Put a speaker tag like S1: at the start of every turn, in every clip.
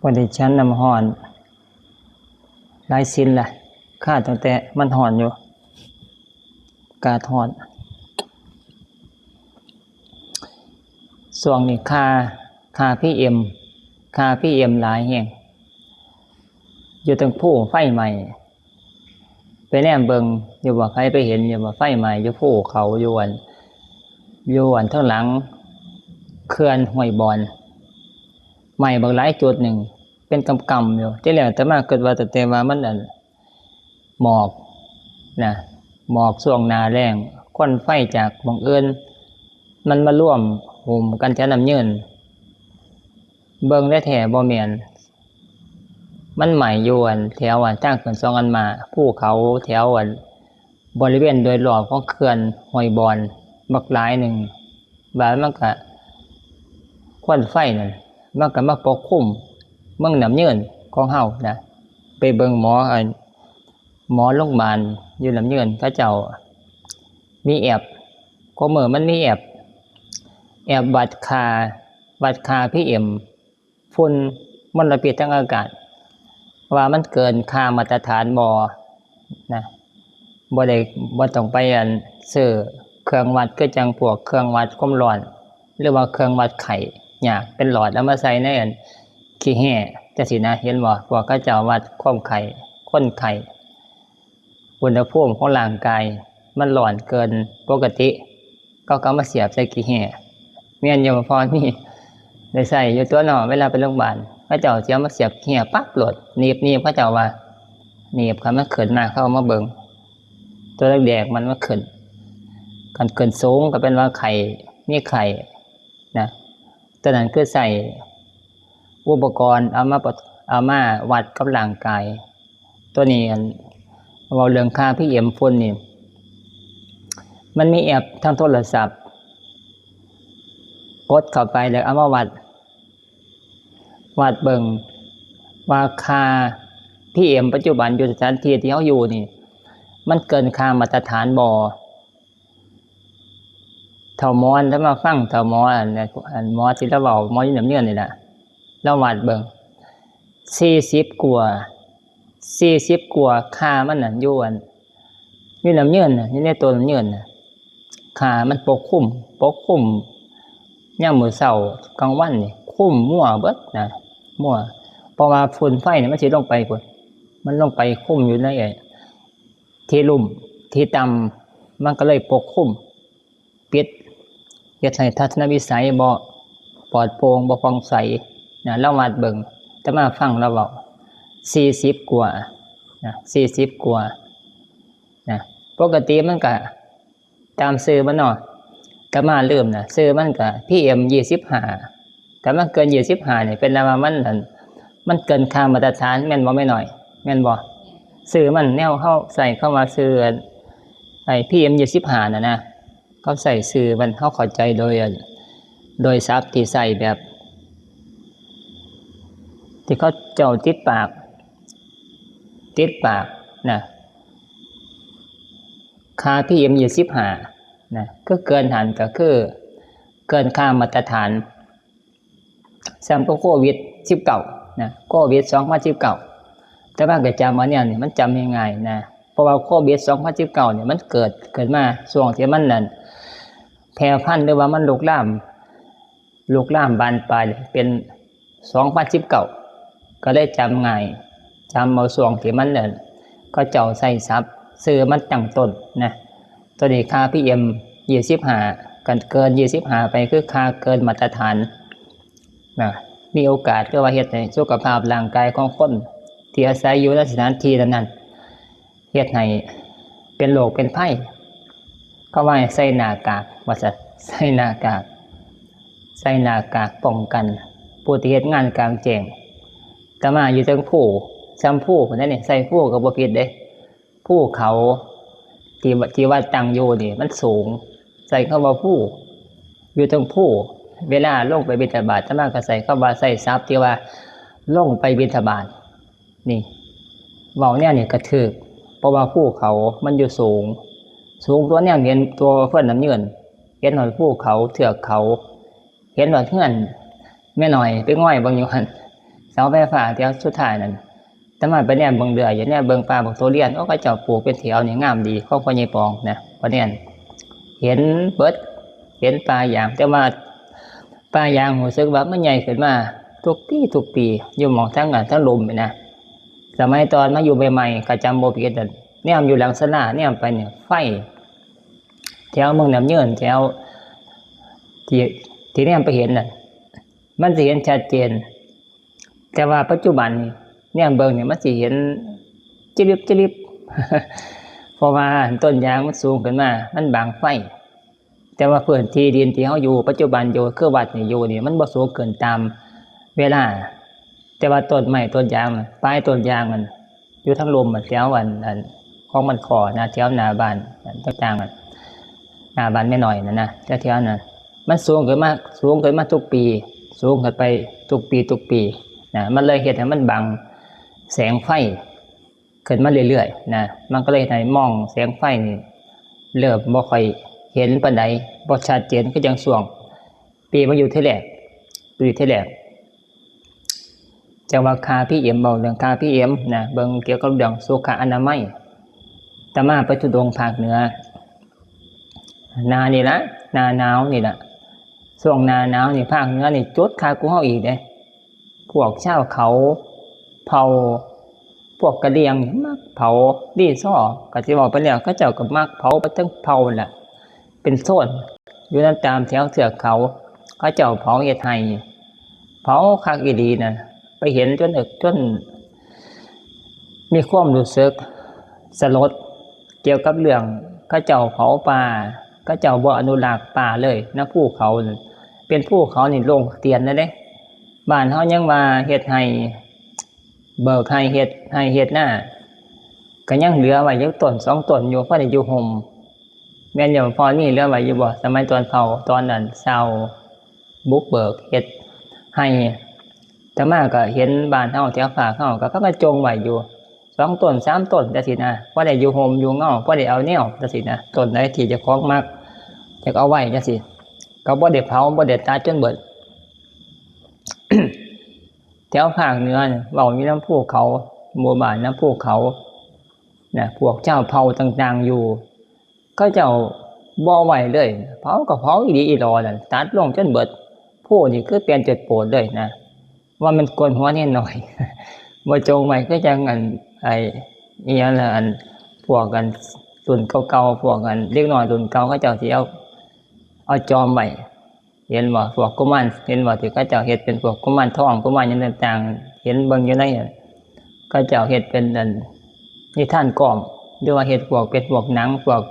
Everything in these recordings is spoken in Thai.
S1: บริชั้นน้ำห่อนหลายสิ้นแหละข้าตั้งแต่มันห่อนอยู่กาดห่อนส่วงนี้ค่าพี่เอ็มหลายแห่งอยู่ตรงผู้ไฟใหม่ไปแนมเบิงอยู่ว่าใครไปเห็นอยู่ว่าไฟใหม่อยู่ผู้เขาอยู่อันเท่าหลังเขื่อนห้วยบอนใหม่บางหลายจุดหนึ่งเป็นกำอยู่ที่แล้วแต่มาเกิดว่าแต่ว่ามันหมอกนะหมอกช่วงหน้าแล้งควันไฟจากบางเอิญมันมาร่วมหุ่มกันจะนำเยินเบิงได้แถบ่แม่นมันใหม่อยู่แถวทางเขื่อนสองอันมาภูเขาแถวบริเวณโดยรอบของเขื่อนห้วยบอนบักหลายหนึ่งบาดมันก็ควันไฟนั่นมันก็มาปกคลุมเมืองน้ำเยินของเฮานะไปเบิ่งหมอโรงพยาบาลอยู่น้ำเยินเขาเจ้ามีแอบก็เมื่อมันมีแอบวัดค่าPMฝุ่นมลพิษทางอากาศว่ามันเกินค่ามาตรฐานบ่นะบ่ต้องไปซื้อเครื่องวัดคือจังพวกเครื่องวัดความร้อนหรือว่าเครื่องวัดไข้ยากเป็นหลอดแล้วมาใส่ในขี้แห้จังซี่นะเห็นบ่พวกเขาเจ้าวัดความไข้คนไข้อุณหภูมิของร่างกายมันร้อนเกินปกติก็มาเสียบใส่ขี้แห้แม่นอยู่พอมีได้ใส่อยู่ตัวเนาะเวลาไปโรงพยาบาลเขาเจ้าสิเอามาเสียบขี้แห้ปั๊บโหลดหนีบเขาเจ้าว่าหนีบคันมันขึ้นมาเข้ามาเบิ่งตัวแดงๆมันมาขึ้นกันเกินสูงก็เป็นว่าไข้มีไข้นะตอนนั้นคือใส่อุปกรณ์เอามาวัดกับร่างกายตัวนี้เราเรื่องค่าPMฝุ่นนี่มันมีแอปทางโทรศัพท์กดเข้าไปแล้วเอามาวัดเบิ่งว่าค่าPMปัจจุบันอยู่สถานที่ที่เฮาอยู่นี่มันเกินค่ามาตรฐานบ่เท่าหมอถ้ามาฟังเท่าหมอหมอที่เราเว้าหมออยู่น้ำเยือนนี่ล่ะเราวัดเบิ่ง40กว่าค่ามันน่ะอยู่น้ำเยือนน่ะอยู่ในตัวน้ำเยือนน่ะค่ามันปกคลุมยามมื้อเช้ากลางวันนี่คุมมั่วเบิดนะมั่วเพราะว่าฝุ่นไฟนี่มันสิลงไปพุ่นมันลงไปคุมอยู่ในที่ลุ่มที่ต่ำมันก็เลยปกคลุมปิดเฮ็ดให้ทัศนวิสัยบ่ปลอดโปร่งบ่ผ่องใสนะเราวัดเบิ่งแต่มาฟังเราเว้า40กว่านะ40กว่านะปกติมันก็ตามชื่อมันเนาะก็มาลืมนะชื่อมันก็ PM 25ถ้ามันเกิน25นี่เป็นว่ามันเกินค่ามาตรฐานแม่นบ่แม่น้อยแม่นบ่ชื่อมันแนวเฮาใส่เข้ามาชื่อPM 25น่ะนะเขาใส่ชื่อมันเฮาเข้าใจโดยศัพท์ที่ใส่แบบที่เขาเจ้าติดปากนะค่า PM 25นะก็เกินหันก็คือเกินค่ามาตรฐานซ้ำกับโควิด19นะโควิด2019แต่ว่าก็จำว่าเนี่ยมันจำง่ายๆนะเพราะว่าโควิด2019เนี่ยมันเกิดมาช่วงที่มันนั่นแพร่พันธุ์หรือว่ามันลุกลามบานปลายเป็น2019ก็ได้จำง่ายจำเอาช่วงที่มันนั่นก็เจ้าใส่ศัพท์ชื่อมันตั้งต้นนะตัวนี้ค่า PM 25กันเกิน25ไปคือค่าเกินมาตรฐานนะมีโอกาสก็ว่าเฮ็ดให้สุขภาพร่างกายของคนที่อาศัยอยู่ในสถานที่นั้นเฮ็ดให้เป็นโรคเป็นภัยเขาว่าใส่หน้ากากว่าซั่นใส่หน้ากากป้องกันผู้ที่เฮ็ดงานกลางแจ้งแต่มาอยู่เทิงผู้ซ้ำผู้พุ่นนี่ใส่ผู้ก็บ่ผิดเด้ผู้เขาที่ว่าตั้งอยู่นี่มันสูงใส่คำว่าผู้อยู่ตรงผู้เวลาลงไปบิณฑบาตถ้ามาก็ใส่คำว่าใส่ศัพท์ที่ว่าลงไปบิณฑบาตนี่เว้าแนวนี่ก็ถูกเพราะว่าผู้เขามันอยู่สูงตัวแนวเห็นตัวเพิ่นน้ำเงินเห็นหน่อยผู้เขาเทือกเขาเห็นว่าเฮือนแม่น้อยไปง่อยเบิ่งอยู่หั่น เสาไฟฟ้าแถวสุดท้ายนั่นแต่มาไปแนมเบิ่งเดืออยู่แนมเบิ่งปลาบอกตัวเรียนโอ้เขาเจ้าปลูกเป็นแถวนี่งามดีของพ่อใหญ่ปองนะเพราะเนี่ยเห็นเบิดเห็นปลาอย่างแต่ว่าปลาอย่างรู้สึกว่ามันใหญ่ขึ้นมาทุกปีอยู่หมองทั้งงานทั้งลมนะสมัยตอนมาอยู่ใหม่ๆก็จำบ่ผิดนั่นแนมอยู่หลังสลาแนมไปเนี่ยไฟแถวเมืองน้ำเยินแถวที่แนมไปเห็นน่ะมันสิเห็นชัดเจนแต่ว่าปัจจุบันเนี่ยเบิ่งเนี่ยมันสิเห็นจิริบ เพราะว่าต้นยางมันสูงขึ้นมามันบังไฟแต่ว่าพื้นที่ดินที่เฮาอยู่ปัจจุบันอยู่คือวัดนี่อยู่นี่มันบ่สูงเกินตามเวลาแต่ว่าต้นไม้ต้นยางปลายต้นยางมันอยู่ทั้งลมแถวอันของมันขอนะแถวหน้าบ้านต่างๆหน้าบ้านไม่น้อยนะแถวนั้นมันสูงขึ้นมาทุกปีสูงขึ้นไปทุกปีนะมันเลยเฮ็ดให้มันบังแสงไฟขึ้นมาเรื่อยๆนะมันก็เลยให้มองแสงไฟนี่เริ่มบ่ค่อยเห็นปานใดบ่ชัดเจนคือจังช่วงปีมาอยู่ที่แรกจังว่าค่า PM เว้าเรื่องค่า PM นะเบิ่งเกี่ยวกับเรื่องสุขอนามัยตมาไปทุดงภาคเหนือหน้านี่ละหน้าหนาวนี่ล่ะช่วงหน้าหนาวนี่ภาคเหนือนี่จุดค่ากูเฮาอีกเด้พวกชาวเขาเผ่าพวกกะเหรี่ยงมักเผารีซ้อก็สิบอกไปแล้วเขาเจ้าก็มักเผาไปทั้งเผ่าน่ะเป็นโซนอยู่นำตามแถวเทือกเขาเขาเจ้าเผาเฮ็ดให้เผาคักอีหลีน่ะไปเห็นจนมีความรู้สึกสลดเกี่ยวกับเรื่องเขาเจ้าเผาป่าเขาเจ้าบ่อนุรักษ์ป่าเลยนะภูเขาเป็นภูเขานี่ลงเตียนนะเด้บ้านเฮายังว่าเฮ็ดให้เบิกให้เฮ็ดหน้าก็ยังเหลือไว้อยู่ต้น2ต้นอยู่พอได้อยู่ห่มแม่นอยู่พอนี่เหลือไว้อยู่บ่สมัยตอนเผาตอนนั้นชาวบุกเบิกเฮ็ดให้แต่มาก็เห็นบ้านเฮาแถวภาคเฮาก็เขาก็จงไว้อยู่2ต้น3ต้นจังซี่นะพอได้อยู่ห่มอยู่เงาพอได้เอาแนวจังซี่นะต้นใดที่เจ้าของมักอยากเอาไว้จังซี่ก็บ่ได้เผาบ่ได้ตัดจนเบิด แถวภาคเหนือเว้ามีน้ำภูเขาหมู่บ้านน้ำภูเขานะพวกเจ้าเผ่าต่างๆอยู่ก็เจ้าบ่ไว้เลยเผาก็เผาอีหลีอีหลอนั่นตัดลงจนเบิดผู้นี่คือเปลี่ยนจุดโปรดเลยนะว่ามันกวนหัวนิดหน่อย บ่จงไว้คือจังอันอีหยังล่ะอันพวกกันรุ่นเก่าๆพวกกันเด็กน้อยรุ่นเก่าเขาเจ้าสิเอาจอมไว้เห็นบ่พวกกุมารเห็นบ่ที่เขาเจ้าเฮ็ดเป็นพวกกุมารทองกุมารหยังต่างๆเห็นเบิ่งอยู่ในเขาเจ้าเฮ็ดเป็นอันนิทานก้อมหรือว่าเฮ็ดพวกเป็นพวกหนังพวก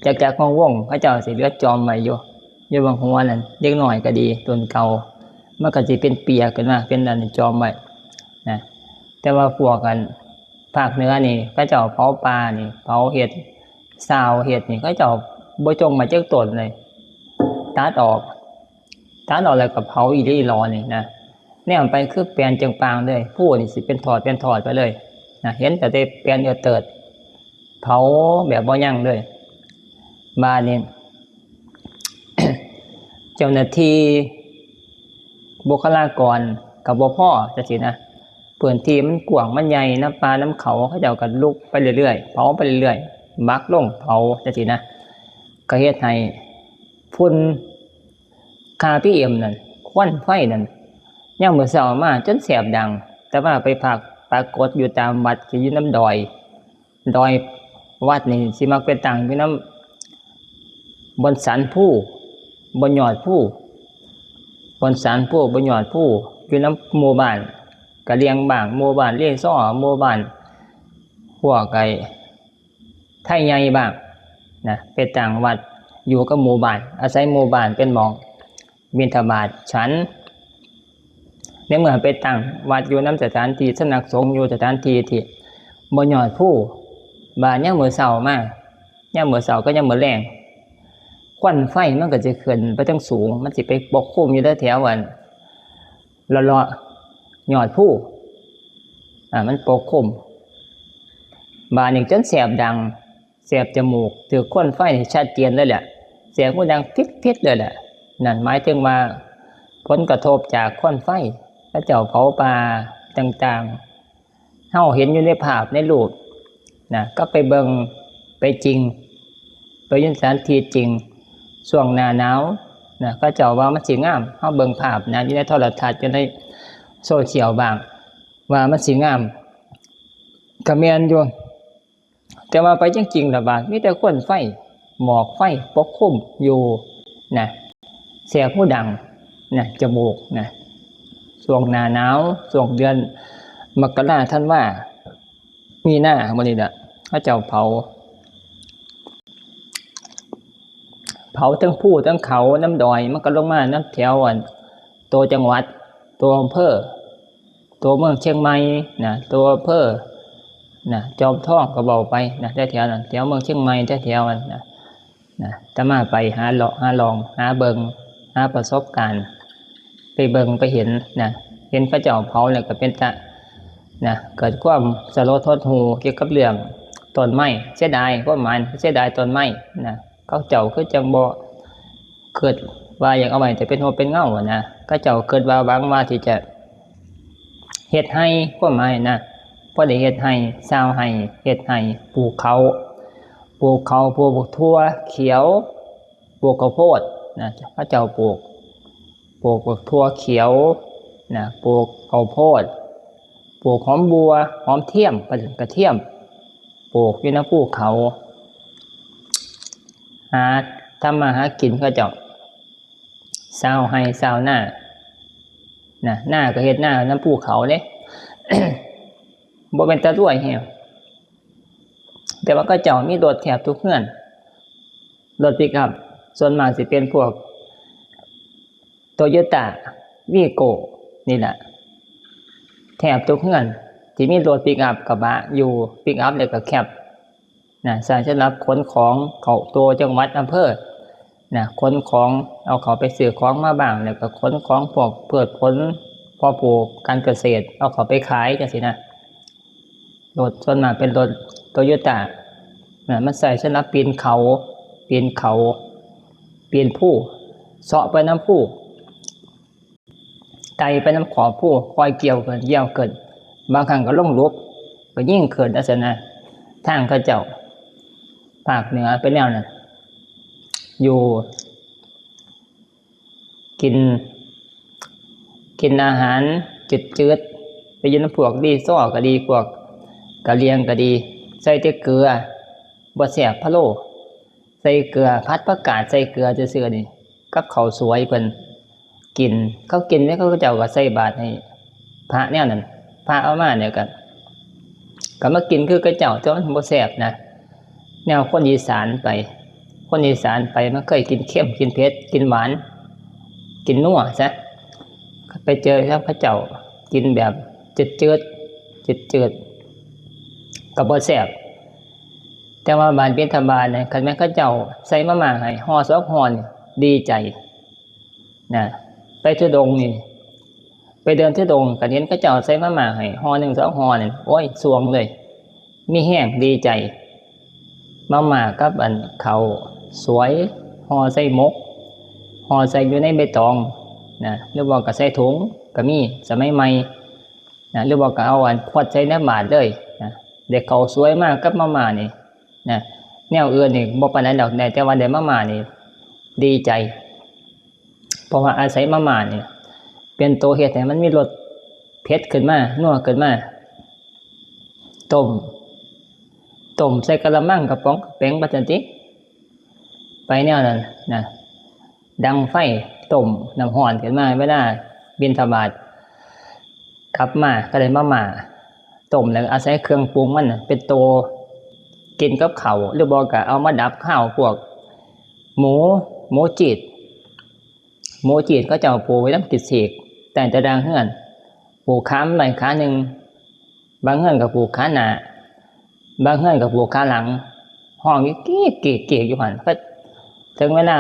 S1: จักรๆวงๆเขาเจ้าสิเหลือจอมไว้อยู่บางหัวนั่นเด็กน้อยก็ดีต้นเก่ามันก็สิเป็นเปียขึ้นมาเป็นอันจอมไว้นะแต่ว่าพวกกันภาคเหนือนี่เขาเจ้าเผาป่านี่เผาเฮ็ดซาวเฮ็ดนี่เขาเจ้าบ่จงมาจักต้นเลยตัดออกแล้วก็เผาอีหลีอีหลอนี่นะแนมไปคือแปลนจังปางเลยผู้นี่สิเป็นถอดไปเลยนะเห็นแต่แปลนเติดเผาแบบบ่ยั้งเลยมานี่ เจ้าหน้าที่บุคลากรกับบ่พอจังซี่นะพื้นที่มันกว้างมันใหญ่น้ำป่าน้ำเขาเขาเจ้าก็ลุกไปเรื่อยๆเผาไปเรื่อยๆบักลงเผาจังซี่นะก็เฮ็ดให้ฝุ่นค่า PM นั่นควันไฟนั่นยามมื้อเช้ามาจนแสบดังแต่ว่าไปปรากฏอยู่ตามวัดที่อยู่น้ำดอยวัดนี่สิมักเป็นตั้งอยู่น้ำบนสันภูบนยอดภูบนสันภูบนยอดภูอยู่น้ำหมู่บ้านกะเลียงบ้างหมู่บ้านเลี้ยซ้อหมู่บ้านพวกไทยใหญ่บ้างนะไปตั้งวัดอยู่กับหมู่บ้านอาศัยหมู่บ้านเป็นหม้องบิณฑบาตฉันในเมื่อไปตั้งวัดอยู่น้ำสถานที่สำนักสงฆ์อยู่สถานที่ที่บนยอดภูบ้านเนี่ยมื้อเช้ามายามมื้อเช้าก็ยามมื้อแลงควันไฟมันก็จะขึ้นไปทางสูงมันสิไปปกคลุมอยู่แถวๆอันเลาะยอดภูมันปกคลุมบ้านนี่จนแสบดังแสบจมูกถือควันไฟชัดเจนเลยแหละเสียงมันดังพิษเลยแหละนั่นหมายถึงว่าผลกระทบจากควันไฟพระเจ้าเผาป่า ต่างๆเฮาเห็นอยู่ในภาพในรูปนะก็ไปเบิ่งไปจริงไปยืนสถานที่จริงช่วงหน้าหนาวนะก็เจ้าว่ามันสิงามเฮาเบิ่งภาพนะอยู่ในโทรทัศน์อยู่ในโซเชียลบ้างว่ามันสิงามก็แม่นอยู่แต่ว่าไปจริงๆล่ะบาดมีแต่ควันไฟหมอกไฟปกคลุมอยู่นะแสบหูดังนะจมูกนะช่วงหน้าหนาวช่วงเดือนมกราธันวามีนามื้อนี้ล่ะเขาเจ้าเผาทั้งภูทั้งเขาน้ำดอยมันก็ลงมาน้ำแถวตัวจังหวัดตัวอำเภอตัวเมืองเชียงใหม่นะตัวอำเภอนะจอมทองก็เบาไปนะแถวนั้นแถวเมืองเชียงใหม่แถวนั้นนะจะมาไปหาเลาะหาลองหาเบิงหาประสบการณ์ไปเบิงไปเห็นนะเห็นพระเจ้าเผาเนี่ยก็เป็นตะนะเกิดความสลดหดหู่เกี่ยวกับเรื่องต้นไม้เสียดายก็หมายเสียดายต้นไม้นะเขาเจ้าคือจังบ่เกิดว่าอย่างเอาไว้แต่เป็นหัวเป็นเงานะก็เจ้าเกิดว่าบางว่าที่จะเฮ็ดให้ก็หมายนะพอได้เฮ็ดให้ชาวให้เฮ็ดให้ปลูกเขาปลูกทั่วเขียวปลูกข้าวโพดนะพระเจ้าปลูกทั่วเขียวนะปลูกข้าวโพดปลูกหอมบัวหอมเทียมกระเทียมปลูกอยู่ในภูเขาหาทำมาหากินก็เจ้าชาวให้ชาวหน้านะหน้าก็เฮ็ดหน้าน้ำภูเขาเด้ บ่เป็นตาด้วยแฮะแต่ว่าก็เจ้ามีรถแถบทุกเฮือนรถปิกอัพส่วนมากสิเป็นพวก Toyota Vigo นี่แหละแถบทุกเฮือนที่มีรถปิกอัพกระบะอยู่ปิกอัพแล้วก็แคปนะใช้สำหรับขนของเข้าตัวจังหวัดอำเภอนะขนของเอาเขาไปซื้อของมาบ้างแล้วก็ขนของพวกพืชผลเพาะปลูกการเกษตรเอาเขาไปขายจังซี่นะรถส่วนมากเป็นรถโตโยต้านะมันใส่สำหรับปีนผู้เสาะไปน้ำผู้ไต่ไปน้ำขอบผู้คอยเกี่ยวเกิดบางครั้งก็ลงลุบก็ยิ่งเกิดลักษณะทางเขาเจ้าภาคเหนือเป็นแนวนั้นอยู่กินอาหารจืดไปยืนพวกดีซ้อก็ดีพวกกะเลียงก็ดีใส่แต่เกลือบดแสบพะโล้ใส่เกลือพัดผักกาดใส่เกลือซื่อๆนี่กับข้าวสวยเพิ่นกินเขากินแล้วเขาก็เจ้าก็ใส่บาตรให้พระแนวนั้นพระเอามาเนี่ยก็มากินคือกระเจ้าแต่มันบ่แซ่บนะแนวคนอีสานไปมันเคยกินเค็มกินเผ็ดกินหวานกินนัวซะไปเจอพระเจ้ากินแบบจืดก็บ่แซ่บแต่ว่าบานเป็นธรรมบาลเนี่ยคันแม่นเขาเจ้าใส่มาม่าให้ห่อ2ห่อนี่ดีใจนะไปทุดงนี่ไปเดินทุดงก็เห็นเขาเจ้าใส่มาม่าให้ห่อ1 2ห่อนี่โอ้ยสวงเลยมีแห้งดีใจมาม่ากับข้าวสวยห่อใส่หมกห่อใส่อยู่ในใบตองนะหรือว่าก็ใส่ถุงก็มีสมัยใหม่นะหรือว่าก็เอาขวดใส่ในบาตรเลยนะเด็กเขาสวยมากกับมาม่านี่นะแนวอื่นนี่บ่ปานนั้นดอกแต่ว่าได้มาม่านี่ดีใจเพราะว่าอาศัยมาม่านี่เป็นตัวเฮ็ดให้มันมีรสเผ็ดขึ้นมานัวขึ้นมาต้มใส่กะละมังกระป๋องแป้งบัดนั้นติไปแนวนั้นนะดังไฟต้มน้ำร้อนขึ้นมาเวลาบิณฑบาตกลับมาก็ได้มาม่าต้มแล้วอาศัยเครื่องปรุงมันเป็นตัวกินกับข้าวหรือบ่ก็เอามาดับข้าวพวกหมูจีดเขาเจ้าปลูกไว้นำกิดเสกแต่ตะดางเฮือนปลูกค้ำไว้ขานึงบางเฮือนก็ปลูกขาหน้าบางเฮือนก็ปลูกขาหลังห้องอยู่เกียอยู่หั่นก็ถึงเวลา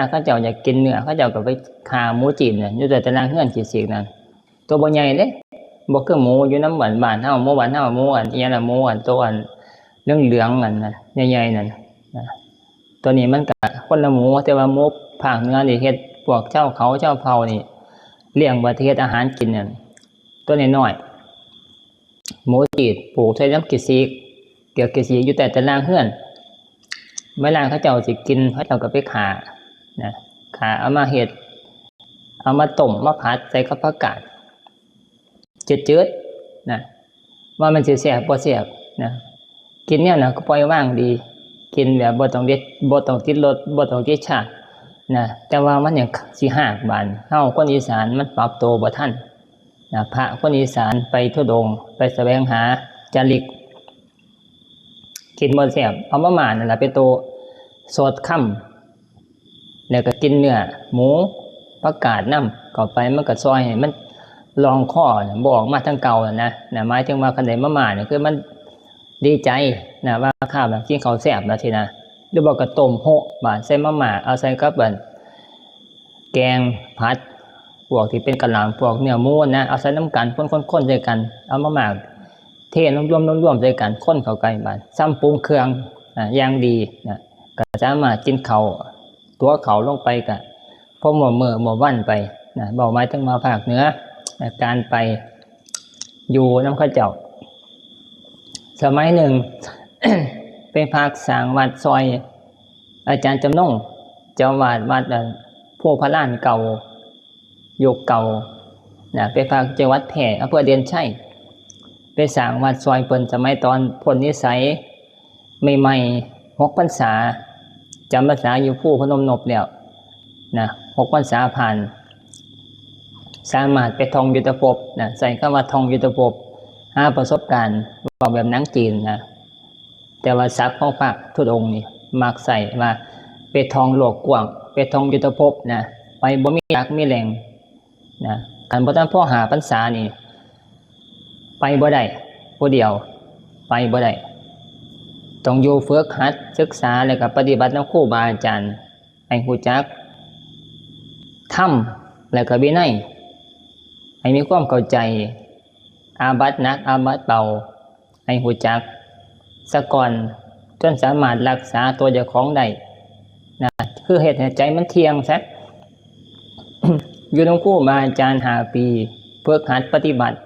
S1: เขาเจ้าอยากกินเนื้อเขาเจ้าก็ไปฆ่าหมูจีนน่ะอยู่แต่ตะดางเฮือนกิดเสกนั่นตัวบ่ใหญ่เด้บ่คือหมูอยู่น้ำบ้านเฮาหมูบ้านเฮาหมูอีหยังล่ะหมูตัวเหลืองๆนั่นน่ะใหญ่ๆนั่นนะตัวนี้มันก็คนละหมูแต่ว่าหมูภาคเหนือนี่เฮ็ดพวกเจ้าเขาเจ้าเผ่านี่เลี้ยงบ่เฮ็ดอาหารกินนั่นตัวน้อย หมูจีดปลูกใส่น้ำกิซีกเกี่ยวกิซีกอยู่แต่ตารางเฮือนเมื่อล่างเขาเจ้าสิกินเขาเจ้าก็ไปขานะขาเอามาเห็ดเอามาต้มมาผัดใส่กับผักกาดจืดๆนะว่ามันสิแซ่บบ่แซ่บนะกินเนี่ยนะก็ปล่อยว่างดีกินแบบบ่ต้องติดรสบ่ต้องติดชาตินะแต่ว่ามันยังสิหากบานเฮาคนอีสานมันปรับตัวบ่ทันนะพระคนอีสานไปธุดงค์ไปแสวงหาจาริกกินบ่แซ่บเอามาม่านั่นล่ะเป็นตัวสดค่ำแล้วก็กินเนื้อหมูผักกาดนำเข้าไปมันก็ซอยให้มันรองคอน่ะบ่ออกมาทางเก่านะหมายถึงว่าคันได้มาม่าเนี่ยคือมันดีใจนะว่าข้าวแบบกินข้าวแซ่บนะทีนะหรือบอกกระต้มโหบาดใส่มะม่าเอาใส่กับบันแกงผัดพวกที่เป็นกะหล่ำพวกเนื้อหมูนะเอาใส่น้ำกันคนๆใส่กันเอามะม่าเทรวมใส่กันคนเข้ากันบาดซ้ำปรุงเครื่องอย่างดีนะก็สามารถกินข้าวตัวเขาลงไปกะพอหมดวันไปนะบอกหมายถึงมาภาคเหนือการไปอยู่น้ำข้าวเจ้าสมัยหนึ่ง ไปพักสร้างวัดซอยอาจารย์จำนงเจ้าวาดวัดผู้พระล้านเก่าโยกเก่านะไปพักจังหวัดแพร่อำเภอเดียนชัยไปสร้างวัดซอยเปิ้นสมัยตอนพ้นนิสัยใหม่ๆ6 พรรษาจำพรรษาอยู่ผู้พนมนบแล้วนะ6 พรรษาผ่านสามารถไปท่องยุทธภพนะใส่คำว่าท่องยุทธภพหาประสบการณ์บอกแบบหนังจีนนะแต่ว่าศัพท์ของพระธุดงค์นี่มักใส่ว่าไปท่องโลกกว้างไปท่องยุทธภพนะไปบ่มีหลักมีแหล่งนะการบ่ทันพ่อหาพรรษานี่ไปบ่ได้ผู้เดียวไปบ่ได้ต้องอยู่ฝึกหัดศึกษาแล้วก็ปฏิบัตินำครูบาอาจารย์ให้รู้จักธรรมแล้วก็วินัยให้มีความเข้าใจอาบัติหนักอาบัติเบาให้รู้จักสะก่อนจนสามารถรักษาตัวเจ้าของได้นะคือเหตุให้ใจมันเที่ยงซะ อยู่นำครูบาอาจารย์5 ปีฝึกหัดปฏิบัติ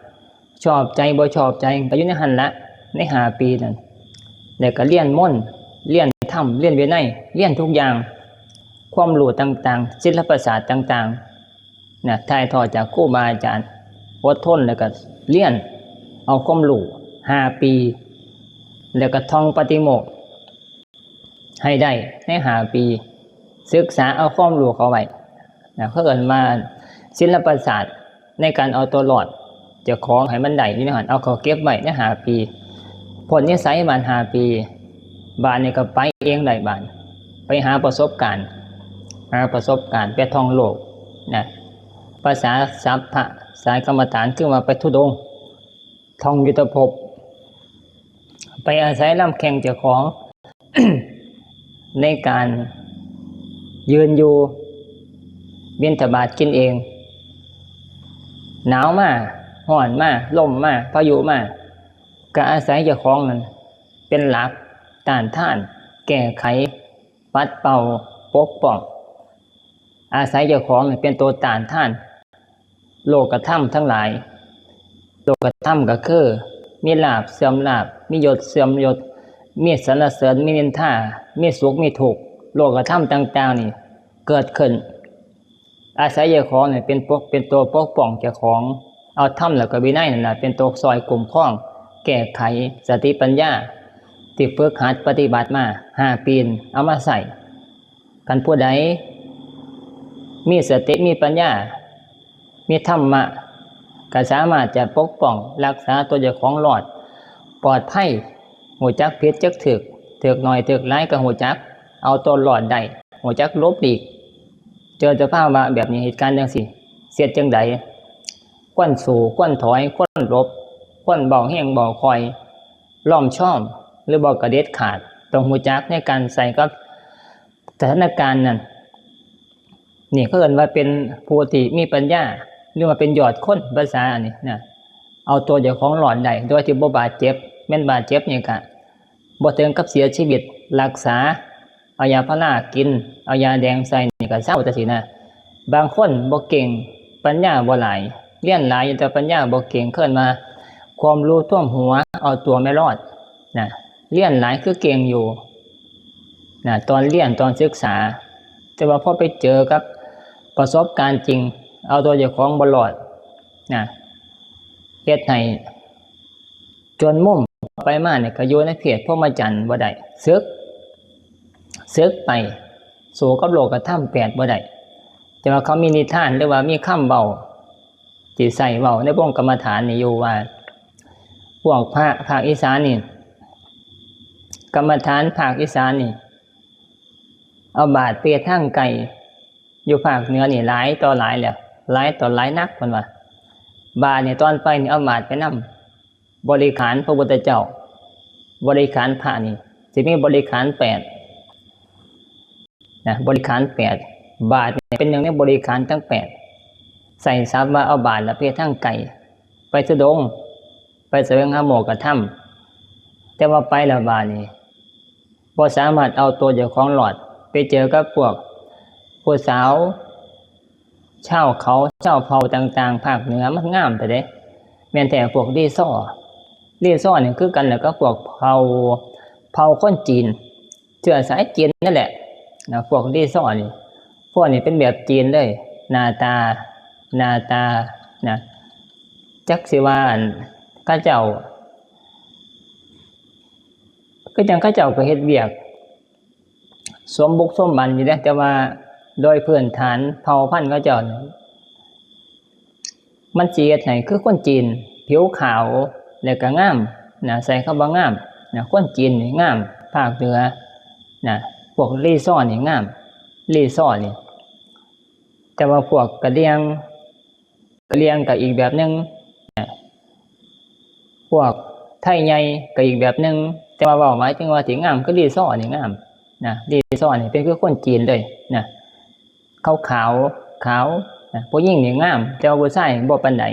S1: ชอบใจบ่ชอบใจก็อยู่ในหันละใน5 ปีนั่นแล้วก็เรียนมนต์เรียนธรรมเรียนวินัยเรียนทุกอย่างความรู้ต่างๆศิลปศาสตร์ต่างๆนะถ่ายทอดจากครูบาอาจารย์อดทนแล้วก็เรียนเอาความรู้5 ปีแล้วก็ท่องปฏิโมกข์ให้ได้ใน5 ปีศึกษาเอาความรู้เข้าไว้นะเขาเอิ้นว่าศิลปศาสตร์ในการเอาตัวรอดเจ้าของให้มันได้นี่นะฮะเอาเขาเก็บไว้ใน5 ปีผลนิสัยมัน5 ปีบานนี่ก็ไปเองได้บานไปหาประสบการณ์ไปท่องโลกนะภาษาศัพท์พระสายกรรมฐานคือว่าไปธุดงค์ท่องยุทธภพไปอาศัยลำแข่งเจ้าของ ในการยืนอยู่บิณฑบาตกินเองหนาวมากร้อนมากลมมากพายุมากก็อาศัยเจ้าของนั้นเป็นหลักต้านทานแก้ไขปัดเป่าปกป้องอาศัยเจ้าของเป็นตัวต้านทานโลกธรรมทั้งหลายโลกธรรมก็คือมีลาภเสื่อมลาภมียศเสื่อมยศมีสรรเสริญมีนินทามีสุขมีทุกข์โลกธรรมต่างๆนี่เกิดขึ้นอาศัยเจ้าของเนี่ยเป็นตัวปกป้องเจ้าของเอาธรรมแล้วก็วินัยนั่นน่ะเป็นตัวซอยกลุ่มข้องแก้ไขสติปัญญาที่ฝึกหัดปฏิบัติมา5 ปีเอามาใส่กันผู้ใดมีสติมีปัญญามีธรรมะก็สามารถจะปกป้องรักษาตัวเจ้าของรอดปลอดภัยหูจักผิดจักถึกหน่อยถึกร้ายก็หูจักเอาตัวรอดได้หูจักลบหลีกเจอสภาวะแบบนี้เหตุการณ์จังซี่เสียดจังใดควนสู่ควนถอยควนลบควนเบาแห้งเบาคอยล้อมช่อมหรือบ่กระเด็ดขาดต้องหูจักในการใส่กับสถานการณ์นั้นนี่เขาเอิ้นว่าเป็นผู้ที่มีปัญญาหรือว่าเป็นยอดคนภาษาอันนี้นะเอาตัวเจ้าของหลอดได้โดยที่บ่บาดเจ็บแม่นบาดเจ็บนี่ก็บ่ถึงกับเสียชีวิตรักษาเอายาพารากินเอายาแดงใส่นี่ก็เศร้าจังซี่นะบางคนบ่เก่งปัญญาบ่หลายเรียนหลายแต่ปัญญาบ่เก่งเคิ้นมา ความรู้ท่วมหัวเอาตัวไม่รอดนะเรียนหลายคือเก่งอยู่นะตอนเรียนตอนศึกษาแต่ว่าพอไปเจอกับประสบการณ์จริงเอาตัวเจ้าของบ่รอดนะเฮ็ดให้จนมุ่มไปมาเนี่ยก็อยู่ในเพศพรหมจรรย์บ่ได้ซึกไปสู่กับโลกธรรม8บ่ได้แต่ว่าเขามีนิทานหรือว่ามีคำเว้าที่ใส่เว้าในวงกรรมฐานนี่อยู่ว่าพวกภาคอีสานนี่กรรมฐานภาคอีสานนี่เอาบาตรเปียทางไกลอยู่ภาคเหนือนี่หลายต่อหลายแล้วหลายต่อหลายนักเพิ่นว่าบาตรนี่ตอนไปนี่เอาบาตรไปนำบริขารพระพุทธเจ้าบริขารพระนี่สิมีบริขาร8นะบริขาร8บาตรนี่เป็นหนึ่งในบริขารทั้ง8ใส่ทรัพย์ว่าเอาบาตรละเปียทางไกลไปทุดงค์ไปแสวงหาโมกขธรรมแต่ว่าไปแล้วบาดนี้บ่สามารถเอาตัวเจ้าของหลอดไปเจอกับพวกผู้สาวชาวเขาชาวเผ่าต่างๆภาคเหนือมันงามแต่เด้แม่นแต่พวกรีซ้อนี่คือกันแล้วก็พวกเผ่าคนจีนเชื้อสายจีนนั่นแหละนะพวกรีซ้อนี่พวกนี้เป็นแบบจีนเลยหน้าตานะจักสิว่าข้าเจ้าก็จังข้าเจ้าก็เฮ็ดเวียกสมบุกสมบันอยู่แล้วแต่ว่าโดยพื้นฐานเผ่าพันธุ์ข้าเจ้ามันสิเฮ็ดให้คือคนจีนผิวขาวแล้วก็งามนะใส่คำว่างามนะคนจีนนี่งามภาคเหนือนะพวกรีซ้อนี่งามรีซ้อนี่แต่ว่าพวกกะเหรี่ยงก็อีกแบบนึงพวกไทยใหญ่ก็อีกแบบนึงแต่ว่าเว้าหมายถึงว่าที่งามคือรีซ้อนี่งามนะรีซ้อนี่เป็นคือคนจีนเลยนะขาวนะผู้หญิงนี่งามแต่ว่าผู้ชายบ่ปานใด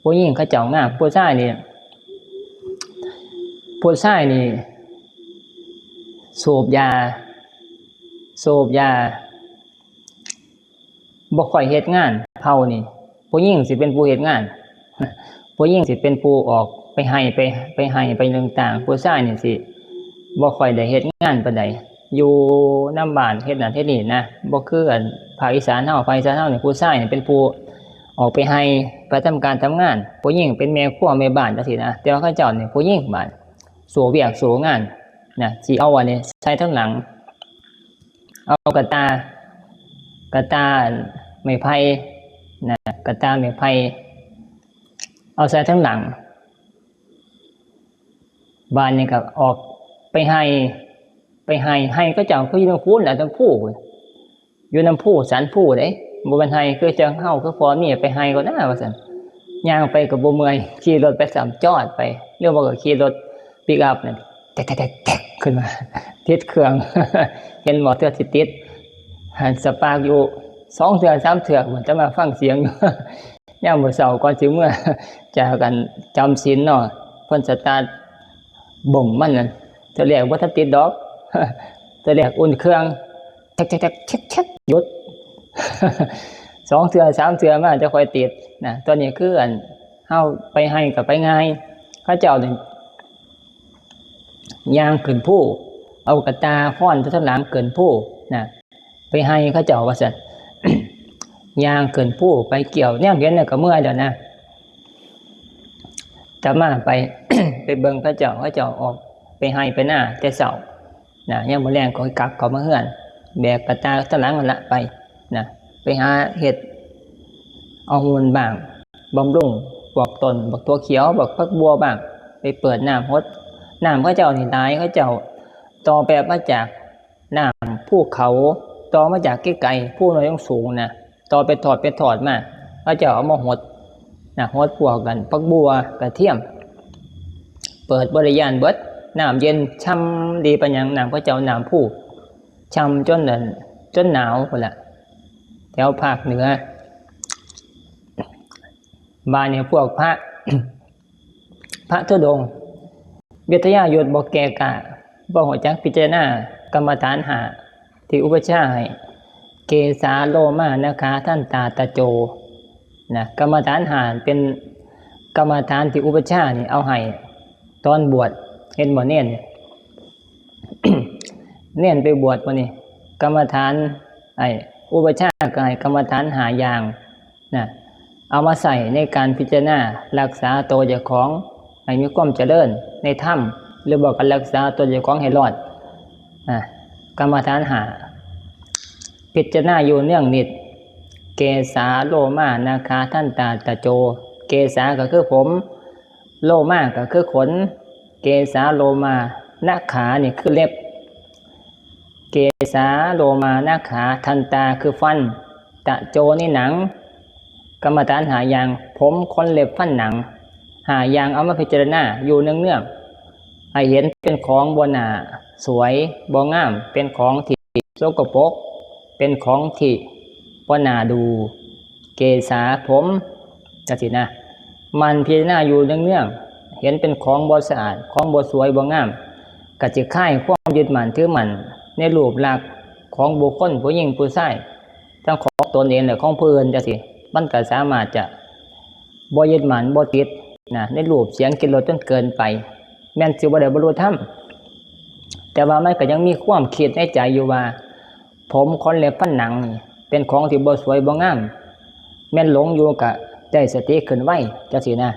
S1: ผู้หญิงเขาเจ้างามผู้ชายนี่สูบยาบ่ค่อยเฮ็ดงานเฒ่านี่ผู้หญิงสิเป็นผู้เฮ็ดงานผู้หญิงสิเป็นผู้ออกไปให้ไปต่างๆผู้ชายนี่สิบ่ค่อยได้เฮ็ดงานปานใดอยู่นำบ้านเฮ็ดนั่นเฮ็ดนี่นะบ่คืออันภาคอีสานเฮานี่ผู้ชายนี่เป็นผู้ออกไปให้ไปทำการทำงานผู้หญิงเป็นแม่ครัวแม่บ้านจังซี่นะแต่ว่าเขาเจ้านี่ผู้หญิงบ้านสู้เวียกสู้งานนะสิเอาอันนี้ใส่ทั้งหลังเอากระตาไม้ไผ่นะกระตาไม้ไผ่เอาใส่ทั้งหลังบ้านนี่ก็ออกไปให้ก็เจ้าคืออยู่น้ำพุแหละน้ำพุอยู่น้ำพุสันพุเด้บ่แม่นให้คือจังเฮาคือพอนี่ไปให้ก็น่าว่าซั่นย่างไปก็บ่เมื่อยขี่รถไปสามจอดไปหรือว่าก็ขี่รถปิกอัพนั่นแตกขึ้นมาติดเครื่อง เห็นบ่เทื่อสิติดหันสปาร์กอยู่2เทื่อ3เทื่อเหมือนจะมาฟังเสียง ยามมื้อเช้าก่อนสิเมื่อจากกันจำศีลเนาะเพิ่นสตาร์ทบ่มมันนั่นเทื่อแรกบ่ทันติดดอก เทื่อแรกอุ่นเครื่องแท็กหยุด 2เทื่อ3เทื่อมาจะค่อยติดนะตัวนี้คืออันเฮาไปให้ก็ไปง่ายเขาเจ้านี่ย่างขึ้นผู้เอากระตาฟ้อนทั้งหลังเกินผู้นะไปให้เขาเจ้าว่าซั่น ย่างเกินผู้ไปเกี่ยวเนี่ยเห็นน่ะก็เมื่อยแล้วนะจะมาไป ไปเบิ่งเขาเจ้าออกไปให้ไปหน้าแต่เช้านะยามมื้อแลงก็กลับเข้ามาเฮือนแบกกระตาทั้งหลังนั่นละไปนะไปหาเห็ดเอาหุ่นบ้างบำรุงบอกต้นบอกตัวเขียวบอกพักบัวบ้างไปเปิดน้ำฮดน้ำเขาเจ้านี่ตายเขาเจ้าต่อแบบมาจากน้ำภูเขาต่อมาจากไกลๆผู้น้อยยังสูงนะต่อไปถอดมาเขาเจ้าเอามาฮดนะฮดพวกกันพักบัวกระเทียมเปิดบริยานเบิดน้ำเย็นช่ำดีปัญญังน้ำเขาเจ้าน้ำผู้ช่ำจนหนาวพุ่นละแถวภาคเหนือบ้านเนี่ยพวกพระ พระธุดงค์วิทยายุทธบอกแกกะบอกหัวจักพิจารณากรรมฐานหาที่อุปชาให้เกสาโลมานะคะท่านตาตะโจนะกรรมฐานหาเป็น กรรมฐานที่อุปชฌาย์นี่เอาให้ตอนบวชเห็นบ่เน้นเนี่ย เน้นไปบวชบ่นี่กรรมฐานอุปชฌาย์ก็ให้กรรมฐานหาอย่างนะเอามาใส่ในการพิจารณารักษาตัวเจ้าของให้มีความเจริญในธรรมหรือบอกการรักษาตัวเจ้าของให้รอดกรรมฐานหาพิจารณาอยู่เนื่องนิดเกสาโลมานาคาทันตาตะโจเกสาก็คือผมโลมาก็คือขนเกสาโลมานาขานี่คือเล็บเกสาโลมานาขาทันตาคือฟันตะโจนี่หนังกรรมฐานหาอย่างผมขนเล็บฟันหนังหาอย่างเอามาพิจารณาอยู่เนื่องๆให้เห็นเป็นของบ่น่าสวยบ่งามเป็นของที่สกปรกเป็นของที่บ่น่าดูเกสาผมจังซี่นะมันพิจารณาอยู่เนื่องๆเห็นเป็นของบ่สะอาดของบ่สวยบ่งามก็จะคลายความยึดมั่นถือมั่นในรูปลักษณ์ของบุคคลผู้หญิงผู้ชายทั้งของตนเองและของผู้อื่นจังซี่มันก็สามารถจะบ่ยึดมั่นบ่ติดในรูปเสียงกลิ่นรสจนเกินไปแม้นสิบ่ได้บรรลุธรรมแต่ว่ามันก็ยังมีความคิดในใจอยู่ว่าผมขนเล็บฟันหนังนี่เป็นของที่บ่สวยบ่งามแม่นหลงอยู่ก็ได้สติขึ้นไว้จังซี่นะ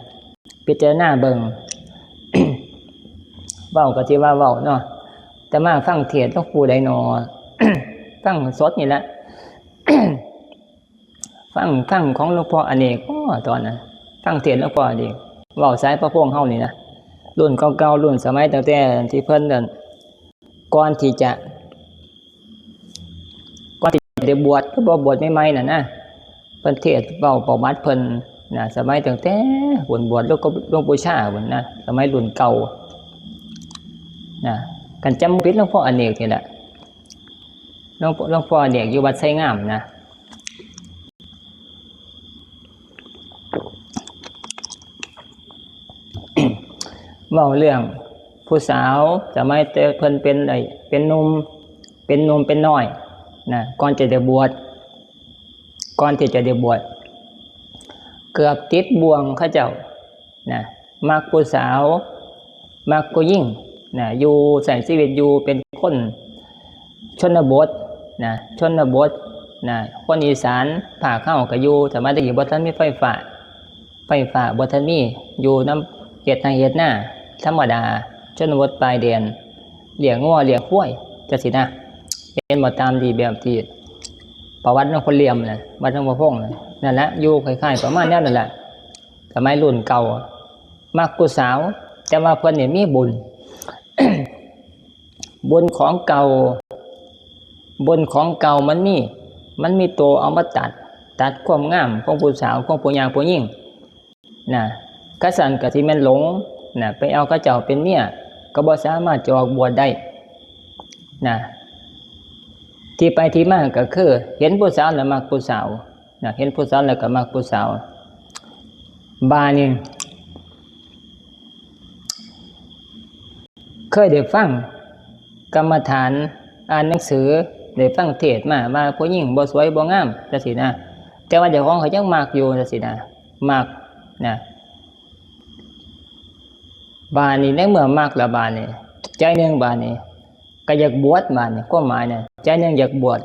S1: พิจารณาเบิ่ง เว้าก็ที่ว่าเว้าเนาะแต่มาฟังเทศน์ต้องผู้ใดนอ ฟังสดนี่แหละ ฟังของหลวงพ่ออเนกตอนนั้นฟังเทศน์หลวงพ่ออเนกเว้าสายพระพงษ์เฮานี่นะรุ่นเก่าๆรุ่นสมัยตั้งแต่ที่เพิ่นนั่นก่อนที่จะได้บวชก็บ่บวชใหม่ๆน่ะนะเพิ่นเทศน์เว้าประวัติเพิ่นสมัยตั้งแต่บวชแล้วก็หลวงปู่ชาพุ่นนะสมัยรุ่นเก่ากันจำผิดหลวงพ่ออเนกนี่แหละหลวงพ่ออเนกอยู่วัดไสงามนะเว้าเรื่องผู้สาวสมัยแต่เพิ่นเป็นหนุ่มเป็นน้อยก่อนจะได้บวชเกือบติดบ่วงเขาเจ้ามักผู้สาวมักผู้หญิงอยู่ใช้ชีวิตอยู่เป็นคนชนบทคนอีสานภาคเฮาก็อยู่สมัยตะกี้บ่ทันมีไฟฟ้าบ่ทันมีอยู่นำเฮ็ดนาเฮ็ดนาธรรมดาชนบทปลายแดนเลี้ยงงัวเลี้ยงควายจังซี่นะเป็นบ่ตามที่แบบที่ประวัติของคนเหลี่ยมน่ะวัดหลวงพ่อพงษ์นั่นแหละอยู่คล้ายๆประมาณนั้นนั่นแหละสมัยรุ่นเก่ามักผู้สาวแต่ว่าเพิ่นนี่มีบุญ บุญของเก่ามันมีตัวเอามาตัดความงามของผู้สาวของผู้หญิงกษัตริย์ก็สิแม่นหลงไปเอาเขาเจ้าเป็นเมียก็บ่สามารถจะออกบวชได้ที่ไปที่มาก็คือเห็นผู้สาวแล้วมักผู้สาวเห็นผู้สาวแล้วก็มักผู้สาวบานี่เคยได้ฟังกรรมฐานอ่านหนังสือได้ฟังเทศน์มาว่าผู้หญิงบ่สวยบ่งามจังซี่นะแต่ว่าเจ้าของเขายังมักอยู่จังซี่นะมักบานี่ในเมื่อมักแล้วบานี่ใจนึงบานี่ก็อยากบวชบานี่ความหมายใจนึงอยากบวช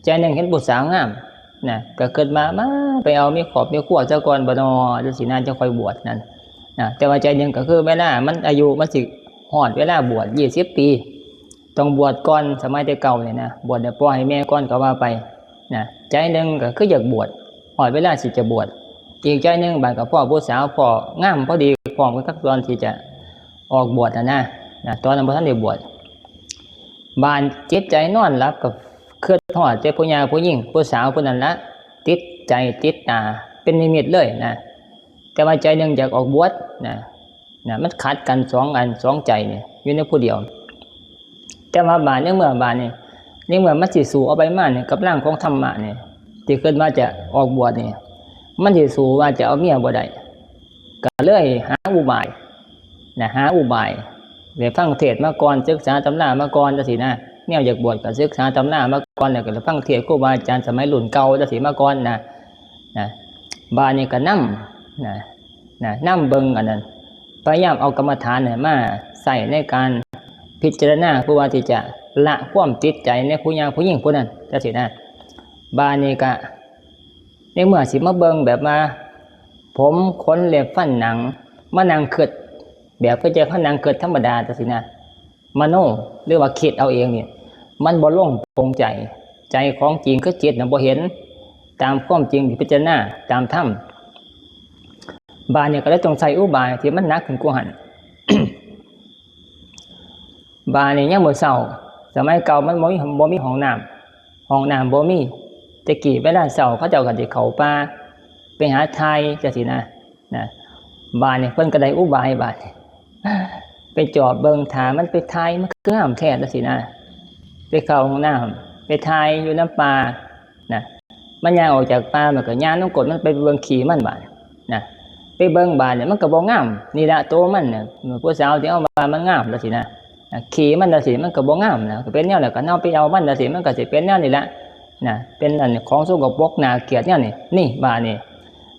S1: ใจนึงเห็นผู้สาวงามก็เกิดมาไปเอามีครอบมีครัวซะก่อนบ่นอจังซี่นะจะค่อยบวชนั่นแต่ว่าใจนึงก็คือเวลามันอายุมันสิฮอดเวลาบวช20ปีต้องบวชก่อนสมัยแต่เก่านี่นะบวชให้พ่อให้แม่ก่อนก็ว่าไปใจนึงก็คืออยากบวชฮอดเวลาสิจะบวชอีกใจนึงบาดก็พ่อผู้สาวพ่องามพอดีพร้อมกับตอนที่จะออกบวชนะตอนนั้นบ่ทันได้บวชบานจิตใจนอนหลับกับเคลื่อนทอดใจผู้หญิงผู้สาวผู้นั้นละติดใจติดตาเป็นนิมิตเลยแต่ว่าใจนึงอยากออกบวชมันขัดกันสองใจเนี่ยอยู่ในผู้เดียวแต่ว่าบานในเมื่อบานนี่ในเมื่อมันสิสู่เอาไปมาเนี่ยกับร่างของธรรมะเนี่ยที่ขึ้นว่าจะออกบวชเนี่ยมันสิสู่ว่าจะเอาเมียบ่ได้ก็เลยหาอุบายได้ฟังเทศน์มาก่อนศึกษาตำรามาก่อนจังซี่นะแนวอยากบวชก็ศึกษาตำรามาก่อนแล้วก็ฟังเทศน์ครูบาอาจารย์สมัยรุ่นเก่าจังซี่มาก่อนบาดนี้ก็น นะนำเบิ่งอันนั้นพยายามเอากรรมฐานเนี่ยมาใส่ในการพิจารณาเพื่อว่าที่จะละความติดใจในผู้หญิงผู้นั้นจังซี่นะบาดนี้ก็ในเมื่อสิมาเบิ่งแบบว่าผมขนเล็บฟันหนังมานั่งคิดแบบเพื่อจะนั่งคิดธรรมดาจังซี่นะมโนหรือว่าคิดเอาเองนี่มันบ่ลงปรงใจของจริงคือจิตน่ะบ่เห็นตามความจริงที่พิจารณาตามธรรมบาดเนี่ยก็เลยต้องใช้อุบายที่มันหนักขึ้นกว่าหั่น บาดนี่ยังมื้อเช้าสมัยเก่ามันบ่มีห้องน้ำบ่มีแต่กี้เวลาเช้าเขาเจ้าก็สิเข้าป่าไปหาทายจังซี่นะบาดนี่เพิ่นก็ได้อุบายบาดไปจอบเบิ่งถ้ามันไปทายมันคืองามแท้จังซี่นะไปเข้าห้องน้ำไปทายอยู่น้ำป่านะมันย่างออกจากป่ามันก็ย่างลงกดมันไปเบิ่งขี้มันบาดนะไปเบิ่งบาดเนี่ยมันก็บ่งามนี่ละตัวมันน่ะผู้สาวที่เอามามันงามจังซี่นะขี้มันจังซี่มันก็บ่งามนะก็เป็นแนวแล้วก็เอาไปเอามันจังซี่มันก็สิเป็นแนวนี้ละนะเป็นอันของสกปรกน่าเกลียดแนวนี้นี่บาดนี่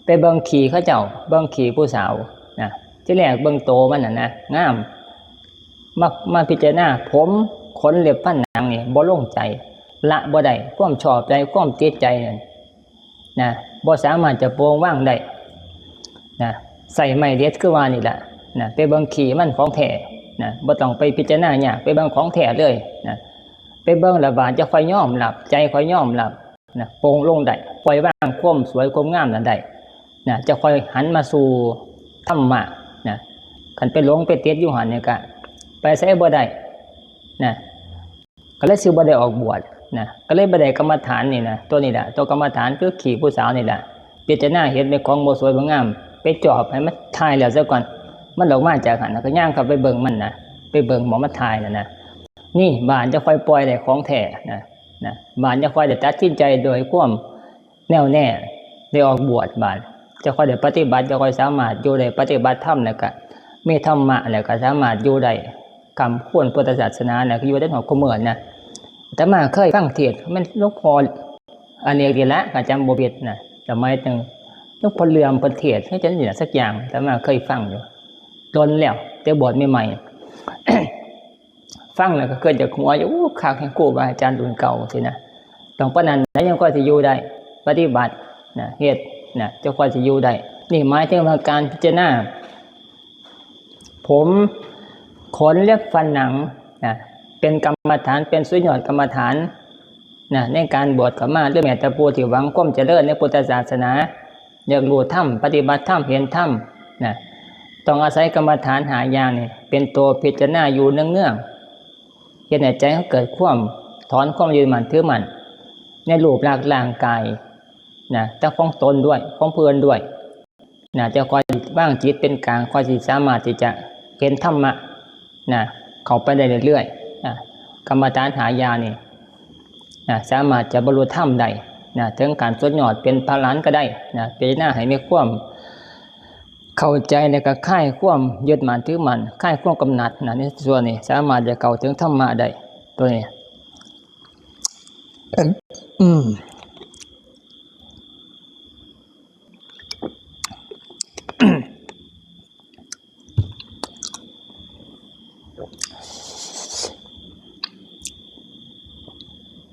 S1: ไปเบิ่งขี้เขาเจ้าเบิ่งขี้ผู้สาวนะที่แรกเบิ่งโตมันน่ะนะงามมาพิจารณาผมขนเล็บฟันหนังนี่บ่ลงใจละบ่ได้ความชอบใจความติดใจนั่นนะบ่สามารถจะโปร่งว่างได้นะใส่ไม้เด็ดคือว่านี่แหละนะไปเบิ่งขี้มันของแท้นะบ่ต้องไปพิจารณายากไปเบิ่งของแท้เลยนะไปเบิ่งแล้วบาดจะค่อยยอมรับใจค่อยยอมรับนะโปร่งลงได้ปล่อยวางความสวยความงามนั้นได้นะจะค่อยหันมาสู่ธรรมะนะคันไปหลงไปติดอยู่หั่นเนี่ยก็ไปไสบ่ได้นะก็เลยสิบ่ได้ออกบวชนะก็เลยบ่ได้กรรมฐานนี่นะตัวนี้ล่ะตัวกรรมฐานคือขี้ผู้สาวนี่ล่ะพิจารณาเห็นเป็นของบ่สวยบ่งามไปจอบให้มันทายแล้วซะก่อนมันออกมาจากหั่นแล้วก็ย่างเข้าไปเบิ่งมันนะไปเบิ่งหมอมันทายนะนี่บานจะค่อยปล่อยได้ของแท้นะบานจะค่อยได้ตัดสินใจโดยความแน่วแน่ได้ออกบวชบานจะค่อยได้ปฏิบัติจะค่อยสามารถอยู่ได้ปฏิบัติธรรมแล้วก็มีธรรมะแล้วก็สามารถอยู่ได้คำควรพุทธศาสนาเนี่ยก็อยู่ได้หอกก็เหมือนนะแต่มาเคยฟังเทศมันหลวงพ่ออันนี้ดีละก็จำบ่ผิดนะสมัยนึงหลวงพ่อเหลื่อมเพิ่นเทศให้จังซี่น่ะสักอย่างแต่มาเคยฟังอยู่โดนแล้วแต่บวชใหม่ๆฟังแล้วก็เกิดจากหัวอยู่คักแห่งครูบาอาจารย์รุ่นเก่าสินะต้องปานนั้นแล้วยังก็สิอยู่ได้ปฏิบัตินะเฮ็ดนะจะค่อยสิอยู่ได้นี่หมายถึงว่าการพิจารณาผมขนเล็บฟันหนังนะเป็นกรรมฐานเป็นสุดยอดกรรมฐานนะในการบวชเข้ามาด้วยแม้แต่ผู้ที่หวังความเจริญในพุทธศาสนาอยากรู้ธรรมปฏิบัติธรรมเห็นธรรมนะต้องอาศัยกรรมฐานหาอย่างนี่เป็นตัวพิจารณาอยู่เนืองๆเฮ็ดให้ใจเขาเกิดความถอนความยึดมั่นถือมั่นในรูปร่างกายนะแต่ของตนด้วยของเพื่อนด้วยนะจะคอยว่างจิตเป็นกลางคอยสิสามารถที่จะเห็นธรรมะนะเข้าไปได้เรื่อยๆนะกรรมฐานหายานี่นะสามารถจะบรรลุธรรมได้นะถึงการสุดยอดเป็นพระอรหันต์ก็ได้นะพิจารณาให้มีความเข้าใจในการคลายความยึดมั่นถือมั่นคลายความกำหนัดนะในส่วนนี้สามารถจะเข้าถึงธรรมะได้ตัวนี้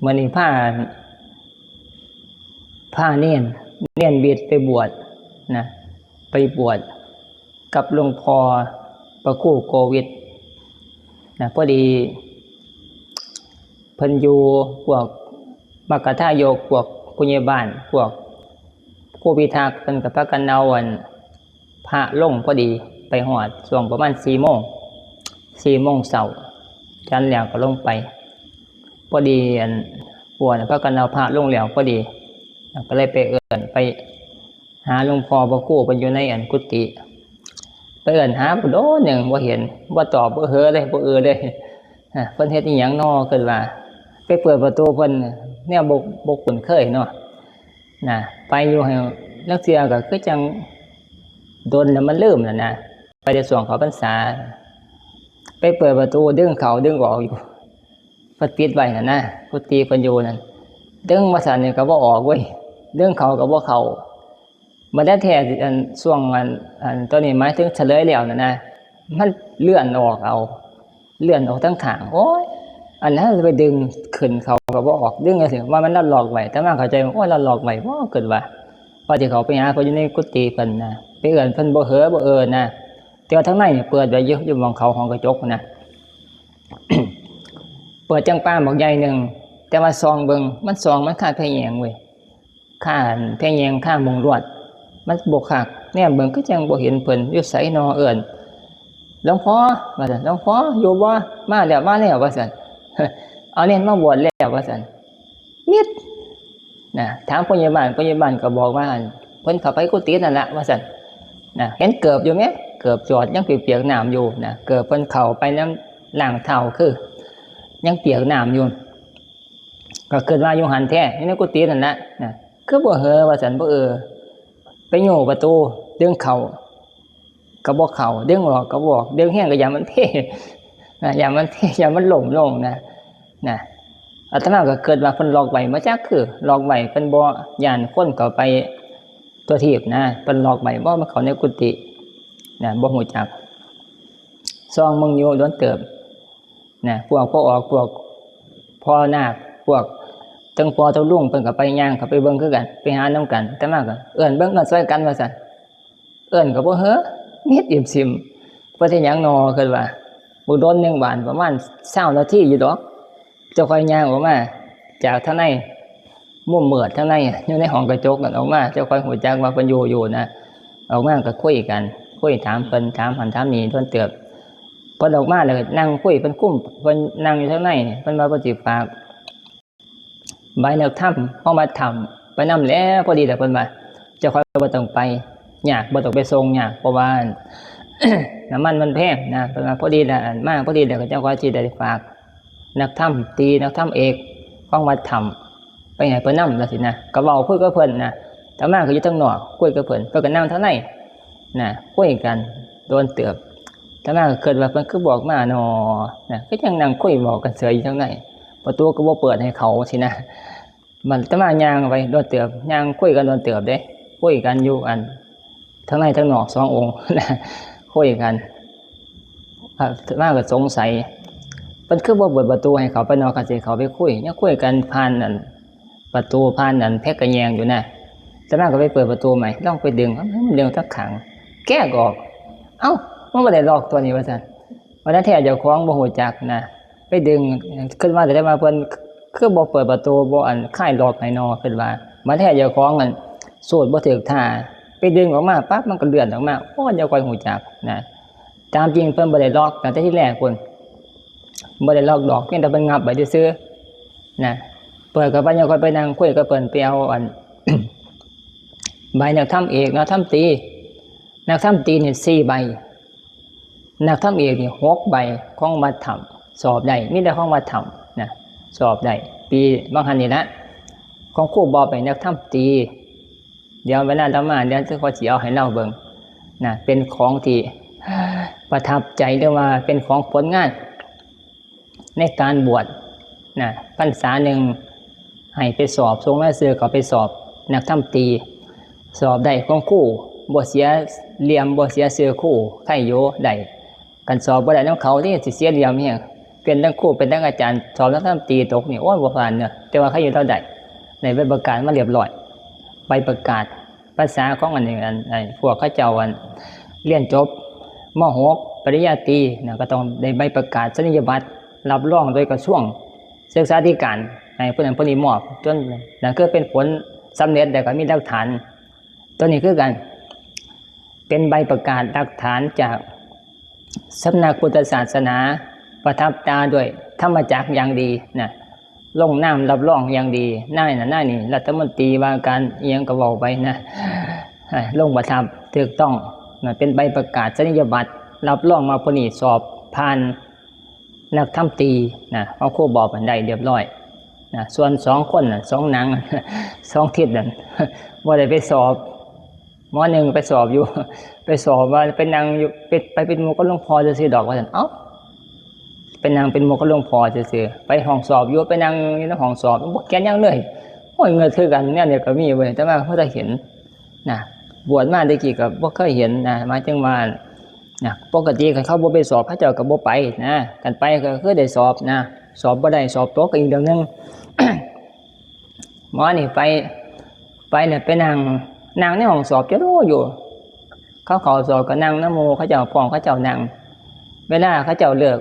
S1: มื้อนี้พาเนียนบิดไปบวชนะไปบวชกับหลวงพ่อประครูโควิดนะพอดีเพิ่นอยู่พวกมกทายกพวกผู้ใหญ่บ้านพวกผู้พิทักษ์เพิ่นก็พากันเอาอันพระลงพอดีไปฮอดช่วงประมาณ 4:00 นเช้าฉันแล้วก็ลงไปพอดีอันพวกพากันเอาพระลงแล้วพอดีก็เลยไปเอิ้นไปหาหลวงพ่อพระครูเพิ่นอยู่ในอันกุฏิไปเอิ้นหาบ่โดนหนึ่งบ่เห็นบ่ตอบบ่เฮ้อเลยบ่เลยเพิ่นเฮ็ดอีหยังน้อเกิดว่าไปเปิดประตูเพิ่นแนวบ่คุ้นเคยเนาะนะไปอยู่ให้ลักเทื่อก็คือจังโดนแล้วมันลืมน่ะนะไปในช่วงเข้าพรรษาไปเปิดประตูดึงเข้าดึงออกอยู่เพิ่นปิดไว้น่ะนะกุฏิเพิ่นอยู่นั่นดึงมาสั่นนี่ก็บ่ออกเว้ยดึงเข้าก็บ่เข้า บ่ได้แท้อันช่วงอันตัวนี้หมายถึงเฉลยแล้วนะมันเลื่อนออกเอาเลื่อนออกทั้งข้างโอ้ยอันนั้นจะไปดึงขึ้นเขาก็บ่ออกดึงจังซี่ว่ามันหลอกไว้แต่มาเข้าใจว่าโอ้ยหลอกไว้บ่เกิดว่าพอที่เขาไปหาเพิ่นอยู่ในกุฏิเพิ่นนะไปเอิ้นเพิ่นบ่เหอบ่เอิ้นนะแต่ว่าทางในนี่เปิดไว้อยู่หม้องเขาห้องกระจกนะ เปิดจังป้าบอกใหญ่นึงแต่ว่าซองเบิ่งมันซองมันขาดแพแยงเว้ยค่าแพแยงค่ามุงลวดมันบ่คักแนมเบิ่งคือจังบ่เห็นเพิ่นอยู่ไสนอเอิ้นหลวงพ่อว่าซั่นหลวงพ่ออยู่บ่มาแล้วว่าซั่น เอาเน้นมาบวชแล้วว่าซั่นมิดนะถามพยาบาลก็บอกว่าเพิ่นเข้าไปกุฏินั่นล่ะว่าซั่นนะเห็นเกือบอยู่แม้เกือบจอดยังเปียกๆน้ำอยู่นะเกือบเพิ่นเข้าไปน้ำล้างเท้าคือยังเปียกน้ำอยู่ก็เกิดว่าอยู่หันแท้ในกุฏินั่นล่ะนะคือบ่เหอว่าซั่นบ่ไปโยประตูดึงเข้าก็บ่เข้าดึงออกก็บ่ออกดึงแห้งก็อย่ามันเทนะอย่ามันเทอย่ามันหล่มลงนะอาตมาก็เกิดว่าเพิ่นหลอกไว้มาจักคือหลอกไว้เพิ่นบ่ย่านคนเข้าไปตัวทีบนะเพิ่นหลอกไว้บ่มาเข้าในกุฏินะบ่ฮู้จักซองมึงอยู่โดนเติบนะพวกพ่อออกพวกพ่อนาคพวกทั้งพ่อทั้งลุงเพิ่นก็ไปย่างเข้าไปเบิ่งคือกันไปหานํกันแต่มาก็เอิ้นเบิ่งกันช่วยกันว่าซั่นเอิ้นก็บ่เหอนิดอิ่มซิมบ่ได้หยังนอคือว่าบ่โดน1บาทประมาณ20นาทีอยู่ดอกเจ้าค่อยย่างออกมาจากทางในมุมมืดทางในอยู่ในห้องกระจกนั่นออกมาเจ้าค่อยฮู้จักว่าเพิ่นอยู่นะออกมาก็คุยกันคุยถามเพิ่นถามหันถามนี่เพิ่นเติบเพิ่นออกมาแล้วก็นั่งคุยเพิ่นคุ้มเพิ่นนั่งอยู่ทางในเพิ่นว่าเพิ่นสิฝากใบแนวธรรมเฮามาทำไปนำแล้วพอดีแต่เพิ่นว่าเจ้าค่อยบ่ต้องไปยากบ่ต้องไปส่งยากเพราะว่า น้ำมันแพงนะเพิ่นว่าพอดีแล้วมาพอดีแล้วก็เจ้าค่อยสิได้ฝากนักธรรมตรีนักธรรมเอกของวัดธรรมไปให้เพิ่นนำจังซี่นะก็เว้าคุยกับเพิ่นนะแต่มาก็อยู่ทางนอกคุยกับเพิ่นเพิ่นก็นั่งทางในนะคุยกันโดนเติบแต่มาก็เกิดว่าเพิ่นคือบอกมาเนาะนะก็ยังนั่งคุยบอกกันเฉยอยู่ทางในประตูก็บ่เปิดให้เขาสินะมันแต่มาย่างไปโดนเติบย่างคุยกันโดนเติบเด้คุยกันอยู่อันทางในทางนอก2องค์นะคุยกันมาก็สงสัยเพิ่นคือบ่เปิดประตูให้เขาไปนอกกันสิเขาไปคุยยังคุยกันผ่านอันประตูผ่านอันแพกกระแยงอยู่นะแต่มาก็ไปเปิดประตูใหม่ลองไปดึงมันดึงทักขังแก้ออกเอ้ามันบ่ได้ล็อกตัวนี้ว่าซั่นว่าแท้เจ้าของบ่ฮู้จักนะไปดึงขึ้นมาแต่ได้มาเพิ่นคือบ่เปิดประตูบ่อันคายล็อกให้นอขึ้นว่ามาแท้เจ้าของอันสูตรบ่ถูกท่าไปดึงออกมาปั๊บมันก็เลื่อนออกมาโอ้เจ้าค่อยฮู้จักนะตามจริงเพิ่นบ่ได้ล็อกตั้งแต่ที่แรกพุ่นบ่ได้ลอกดอกเพียงแต่เพิ่นงับไว้ซื่อๆนะเปิดก็ไปยังค่อยไปนั่งคุยกับเพิ่นไปเอาอัน ใบนักธรรมเอกนักธรรมตรีนักธรรมตรีนี่4ใบนักธรรมเอกนี่6ใบของวัดธรรมสอบได้มีแต่ของวัดธรรมนะสอบได้ปีบางหันนี่นะของครูบอกไปนักธรรมตรีเดี๋ยวเวลาต่อมาเดี๋ยวสิขอสิเอาให้เล่าเบิ่งนะเป็นของที่ ประทับใจเรียกว่าเป็นของผลงานในการบวชนะพรรษาหนึ่งให้ไปสอบทรงแม่เสือก็ไปสอบนักธรรมตรีสอบได้ของคู่บ่เสียเหลี่ยมบ่เสียเสือคู่ไข่โยได้กันสอบบ่ได้นำเขาที่สิเสียเหลี่ยมเฮียเป็นทั้งครูเป็นทั้งอาจารย์สอบนักธรรมตรีตกนี่โอ้ยบ่ผ่านเด้อแต่ว่าใครอยู่เท่าใดในใบประกาศมาเรียบร้อยใบประกาศภาษาของอันนี้พวกเขาเจ้าอันเรียนจบม.6 ปริญญาตรีนะก็ต้องได้ใบประกาศนียบัตรรับรองโดยกระทรวงศึกษาธิการให้ผู้นั้นผู้นี้มอบจนนั่นคือเป็นผลสำเร็จแต่ก็มีหลักฐานตัวนี้คือกันเป็นใบประกาศหลักฐานจากสำนักพุทธศาสนาประทับตาด้วยธรรมจักรอย่างดีนะลงนามรับรองอย่างดีนายนี่รัฐมนตรีว่าการเอียงก็เว้าไปนะลงประทับถูกต้องนะเป็นใบประกาศนียบัตรรับรองมาผู้นี้สอบผ่านนักธรรมตรีนะเอาครูบอกกันได้เรียบร้อยนะส่วน2คนน่ะ2นาง 2ทิศนั่น บ่ได้ไปสอบม.1ไปสอบอยู่ ไปสอบว่าเป็นนางอยู่เป็นหมู่กับหลวงพ่อซื่อๆดอกว่าซั่นเอ้าเป็นนางเป็นหมู่กับหลวงพ่อซื่อๆไปห้องสอบอยู่ไปนั่งอยู่ในห้องสอบบ่เขียนหยังเลยโอ้ยเงินคือกันเนี่ยก็มีเว้ยแต่ว่าเพิ่นจะเห็นนะ บวชมาได้กี่ก็บ่เคยเห็นนะหมายถึงว่านะปกติเขาบ่ไปสอบเขาเจ้าก็บ่ไปนะกันไปก็คือได้สอบนะสอบบ่ได้สอบตกก็อีกเรื่องนึง หมอนี่ไปเนี่ยไปนั่งในห้องสอบจะรู้อยู่เขาสอบก็นั่งนโมเขาเจ้าฟ้องเขาเจ้านั่งเวลาเขาเจ้าเลิก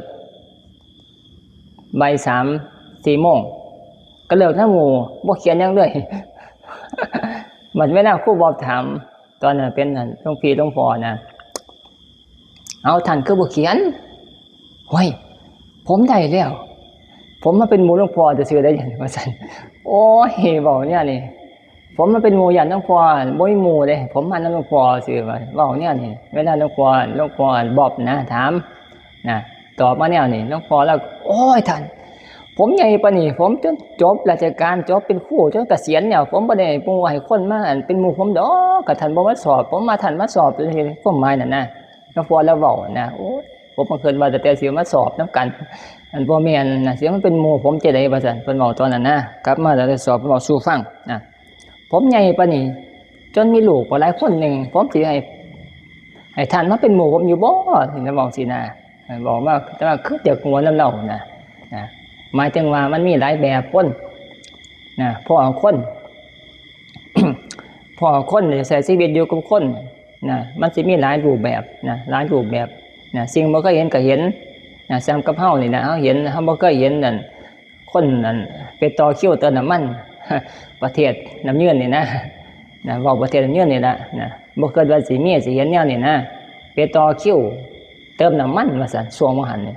S1: บ่าย 3-4 โมงก็เลิกนโมบ่เขียนหยังเลย มันเวลาครูบอกถามตอนนั้นเป็นหลวงพี่หลวงพ่อนะเอาท่านคือบ่เขียนเฮ้ยผมได้แล้วผมมาเป็นหมู่หลวงพ่อจะซื้อได้ยังว่าซั่นโอ้ยบอกเนี่ยนี่ผมมาเป็นหมู่ญาติหลวงพ่อบ่มีหมู่เด้ผมมานำหลวงพ่อซื้อว่าเว้าเนี่ยนี่เวลาหลวงพ่อบอกนะถามนะตอบมาแนวนี่หลวงพ่อแล้วโอ้ยท่านผมใหญ่ปานนี้ผมจนจบราชการจบเป็นครูจนเกษียณแล้วผมบ่ได้หมู่ให้คนมาเป็นหมู่ผมดอกก็ท่านบ่มาสอบผมมาท่านมาสอบจังซี่ความหมายนั่นนะหลวงพ่อแล้วเว้านะโอ้ยผมบ่คิดว่าแต่สิมาสอบนำกันอันบ่แม่นนะเสียมันเป็นหมู่ผมจะได้ว่าซั่นเพิ่นเว้าตอนนั้นนะกลับมาแล้วได้สอบเพิ่นเว้าสู่ฟังนะผมใหญ่ปานนี้จนมีลูกบ่หลายคนนึงผมสิให้ท่านมาเป็นหมู่ผมอยู่บ่ถึงจะบอกสินะบอกว่าแต่ว่าคือจักหัวนำเรานะหมายถึงว่ามันมีหลายแบบคนนะพ่อคนเนี่ยใช้ชีวิตอยู่กับคนนะมันสิมีหลายรูปแบบนะหลายรูปแบบนะสิ่งบ่เคยเห็นก็เห็นนะซ้ำกับเฮานี่นะเฮาเห็นเฮาบ่เคยเห็นนั่นคนนั่นไปต่อคิวเติมน้ำมัน ประเทศน้ำเยื่อนนี่นะเว้าประเทศน้ำเยื่อนนี่ล่ะนะบ่เคยว่าสิมีสิเห็นแนวนี่นะไปต่อคิวเติมน้ำมันว่าซั่นช่วงบ่หันนี่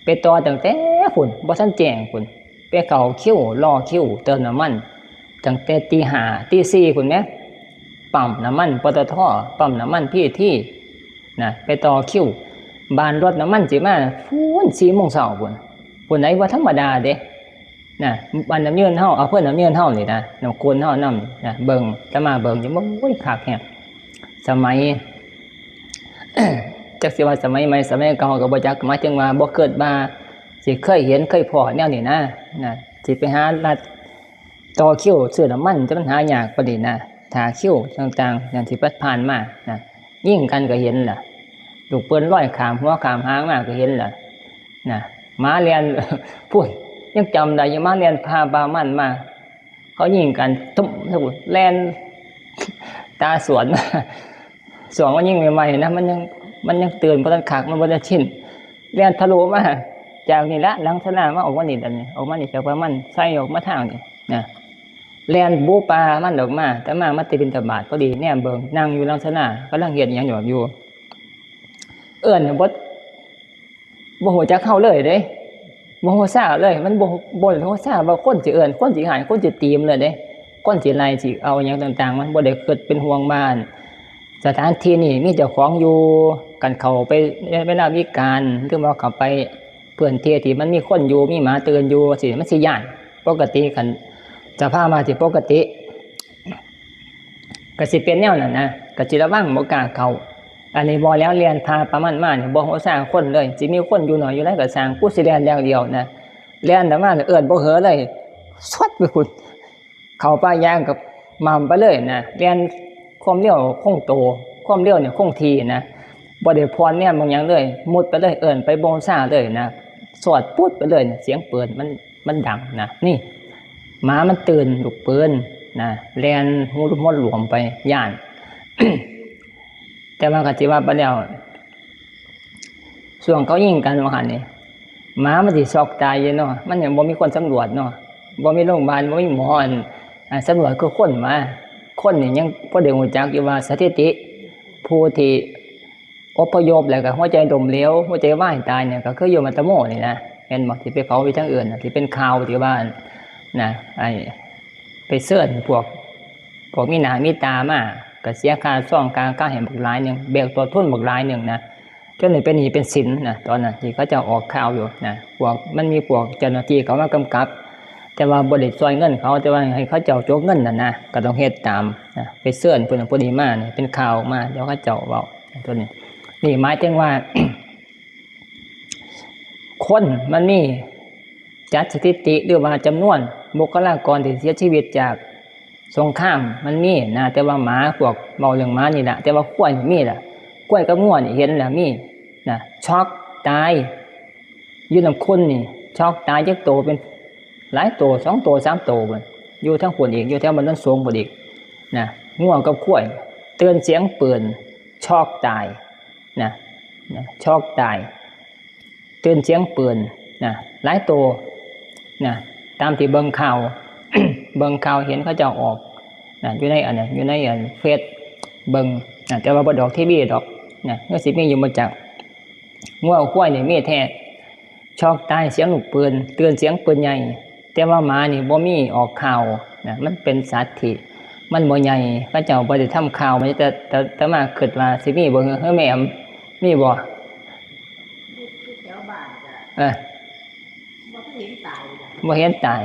S1: ไปต่อตั้งแต่พุ่นบ่ทันแจ้งพุ่นไปเข้าคิวรอคิวเติมน้ำมันตั้งแต่ตี 5 ตี 4พุ่นแหมปั๊มน้ำมันปตทปั๊มน้ำมันพี่ที่นะไปต่อคิวบ้านรถน้ำมันสิมาพุ่น 4 โมงเช้าพุ่นไหนว่าธรรมดาเด้นะบ้านน้ำเยื่อนเฮาเอาเพิ่นน้ำเยื่อนเฮานี่นะน้ำกวนเฮานำนะเบิ่งแต่มาเบิ่งอยู่บ่โอ้ยคักแฮะสมัย จักสิว่าสมัยใหม่สมัยเก่าก็บ่จักหมายถึงว่าบ่เกิดมาสิเคยเห็นเคยพอแนวนี้นะสิไปหาลัดต่อคิวซื้อน้ำมันจะมันหายากปานนี้นะถ้าคิวต่างๆอย่างที่ผ่านมานะยิงกันก็เห็นล่ะลูกปืนลอยข้ามหัวข้ามหางมาก็เห็นล่ะนะหมาเลียน พูดยังจำได้อยู่หมาเลียนพาบามันมาเขายิงกันตุ้มแล่นตาสวน สวนว่ายิงใหม่ๆนะมันยังเตือนบ่ทันคักมันบ่ได้ชินเลียนทะลุมาจากนี่ละหลังสนามมาออกมานี่ดันนี่ออกมานี่จากว่ามันใส่ออกมาทางนี่นะแล่นบูปลามันออกมาแต่มาติบิณฑบาตพอดีแนมเบิ่งนั่งอยู่หลังสนามกำลังเฮ็ดหยังอยู่เอิ้นบ่ฮู้จักเข้าเลยเด้บ่ฮู้ซ่าเลยมันบ่ฮู้ซ่าว่าคนสิเอิ้นคนสิหายคนสิตีมเลยเด้คนสิไล่สิเอาหยังต่างๆมันบ่ได้เกิดเป็นห่วงบ้านสถานที่นี่มีเจ้าของอยู่กันเข้าไปเวลามีการหรือว่าเข้าไปเพื่อนที่มันมีคนอยู่มีหมาเตือนอยู่สิมันสิย้านปกติคันจะพามาที่ปกติก็สิเป็นแนวนั้นนะก็สิระวังบ่กล้าเข้าอันนี้บ่แล้วเรียนพาประมาณมาเนี่ยบ่ฮู้สร้างคนเลยสิมีคนอยู่หน่อยอยู่แล้วก็สร้างกูสิเรียนอย่างเดียวนะเรียนแต่มาเอิ้นบ่เหอเลยสวัดไปพุ่นเข้าป่ายางกับม่ำไปเลยนะเรียนความเร็วคงโตความเร็วเนี่ยคงที่นะบ่ได้พรเนี่ยบางอย่างเลยมุดไปเลยเอิ้นไปบ่ซ่าเลยนะสวดปุ๊ดไปเลยเสียงปืนมันดังนะนี่หมามันตื่นลูกปืนนะแล่นหูมดหลวมไปย่าน แต่ว่าก็สิว่าไปแล้วช่วงเขายิงกันว่าหั่นนี่หมามันสิซอกตายอยู่เนาะมันยังบ่มีคนสำรวจเนาะบ่มีโรงพยาบาลบ่มีหมอสำรวจคือคนมาคนนี่ยังบ่ได้รู้จักอยู่ว่าสถิติผู้ที่อพยพแล้วก็หัวใจล้มเหลวหัวใจวายตายเนี่ยก็คืออยู่มาตะโมนี่นะเห็นบ่ที่ไปเผาอยู่ทางอื่นที่เป็นข่าวที่บ้านนะไปเสิร์ชพวกมีหน้ามีตามาก็เสียค่าซ่องค่าแห่งบักหลายนึงแบกตัวทุนบักหลายนึงนะจนนี่เป็นหนี้เป็นสินนะตอนนั้นที่เขาจะออกข่าวอยู่นะพวกมันมีพวกเจ้าหน้าที่เขามากำกับแต่ว่าบ่ได้ซอยเงินเขาแต่ว่าให้เขาเจ้าโจกเงินนั่นนะก็ต้องเฮ็ดตามนะไปเสิร์ชเพิ่นพอดีมาเนี่ยเป็นข่าวมาเดี๋ยวเขาเจ้าเว้าตัวนี้นี่หมายถึงว่า คนมันมีจัดสถิติหรือว่าจำนวนบุคลากรที่เสียชีวิตจาก สงครามมันมีนะแต่ว่าหมาพวกเมาเรื่องหมานี่แหละแต่ว่าข้วยนี่มีล่ะข้วยกับง่วนี่เห็นแล้วมีนะช็อกตายอยู่น้ำคนนี่ช็อกตายจักโตเป็นหลายโต2 โต 3 โตมันอยู่ทั้งคนอีกอยู่แถวมันนั้นสูงกว่าอีกนะง่วกับข้วยเตือนเสียงปืนช็อกตายนะช็อกตายเตือนเสียงปืนนะหลายโตนะตามที่เบิ่งข่าว เบิ่งข่าวเห็นเขาเจ้าออกนะอยู่ในอันนี้อยู่ในเฟซเบิ่งนะแต่ว่าบ่ดอกทีวีดอกนะเมื่อสิมีอยู่มาจากงัวควายนี่มีแท้ช็อกตายเสียงลูกปืนเตือนเสียงปืนใหญ่แต่ว่าหมานี่บ่มีออกข่าวนะมันเป็นสัตว์ที่มันบ่ใหญ่เขาเจ้าบ่ได้ทำข่าวมันแต่มาคิดว่าสิมีบ่เฮ้อแม่มมีบ่
S2: แถวบ้าน
S1: บ่
S2: จ้ะ
S1: เห็นตาย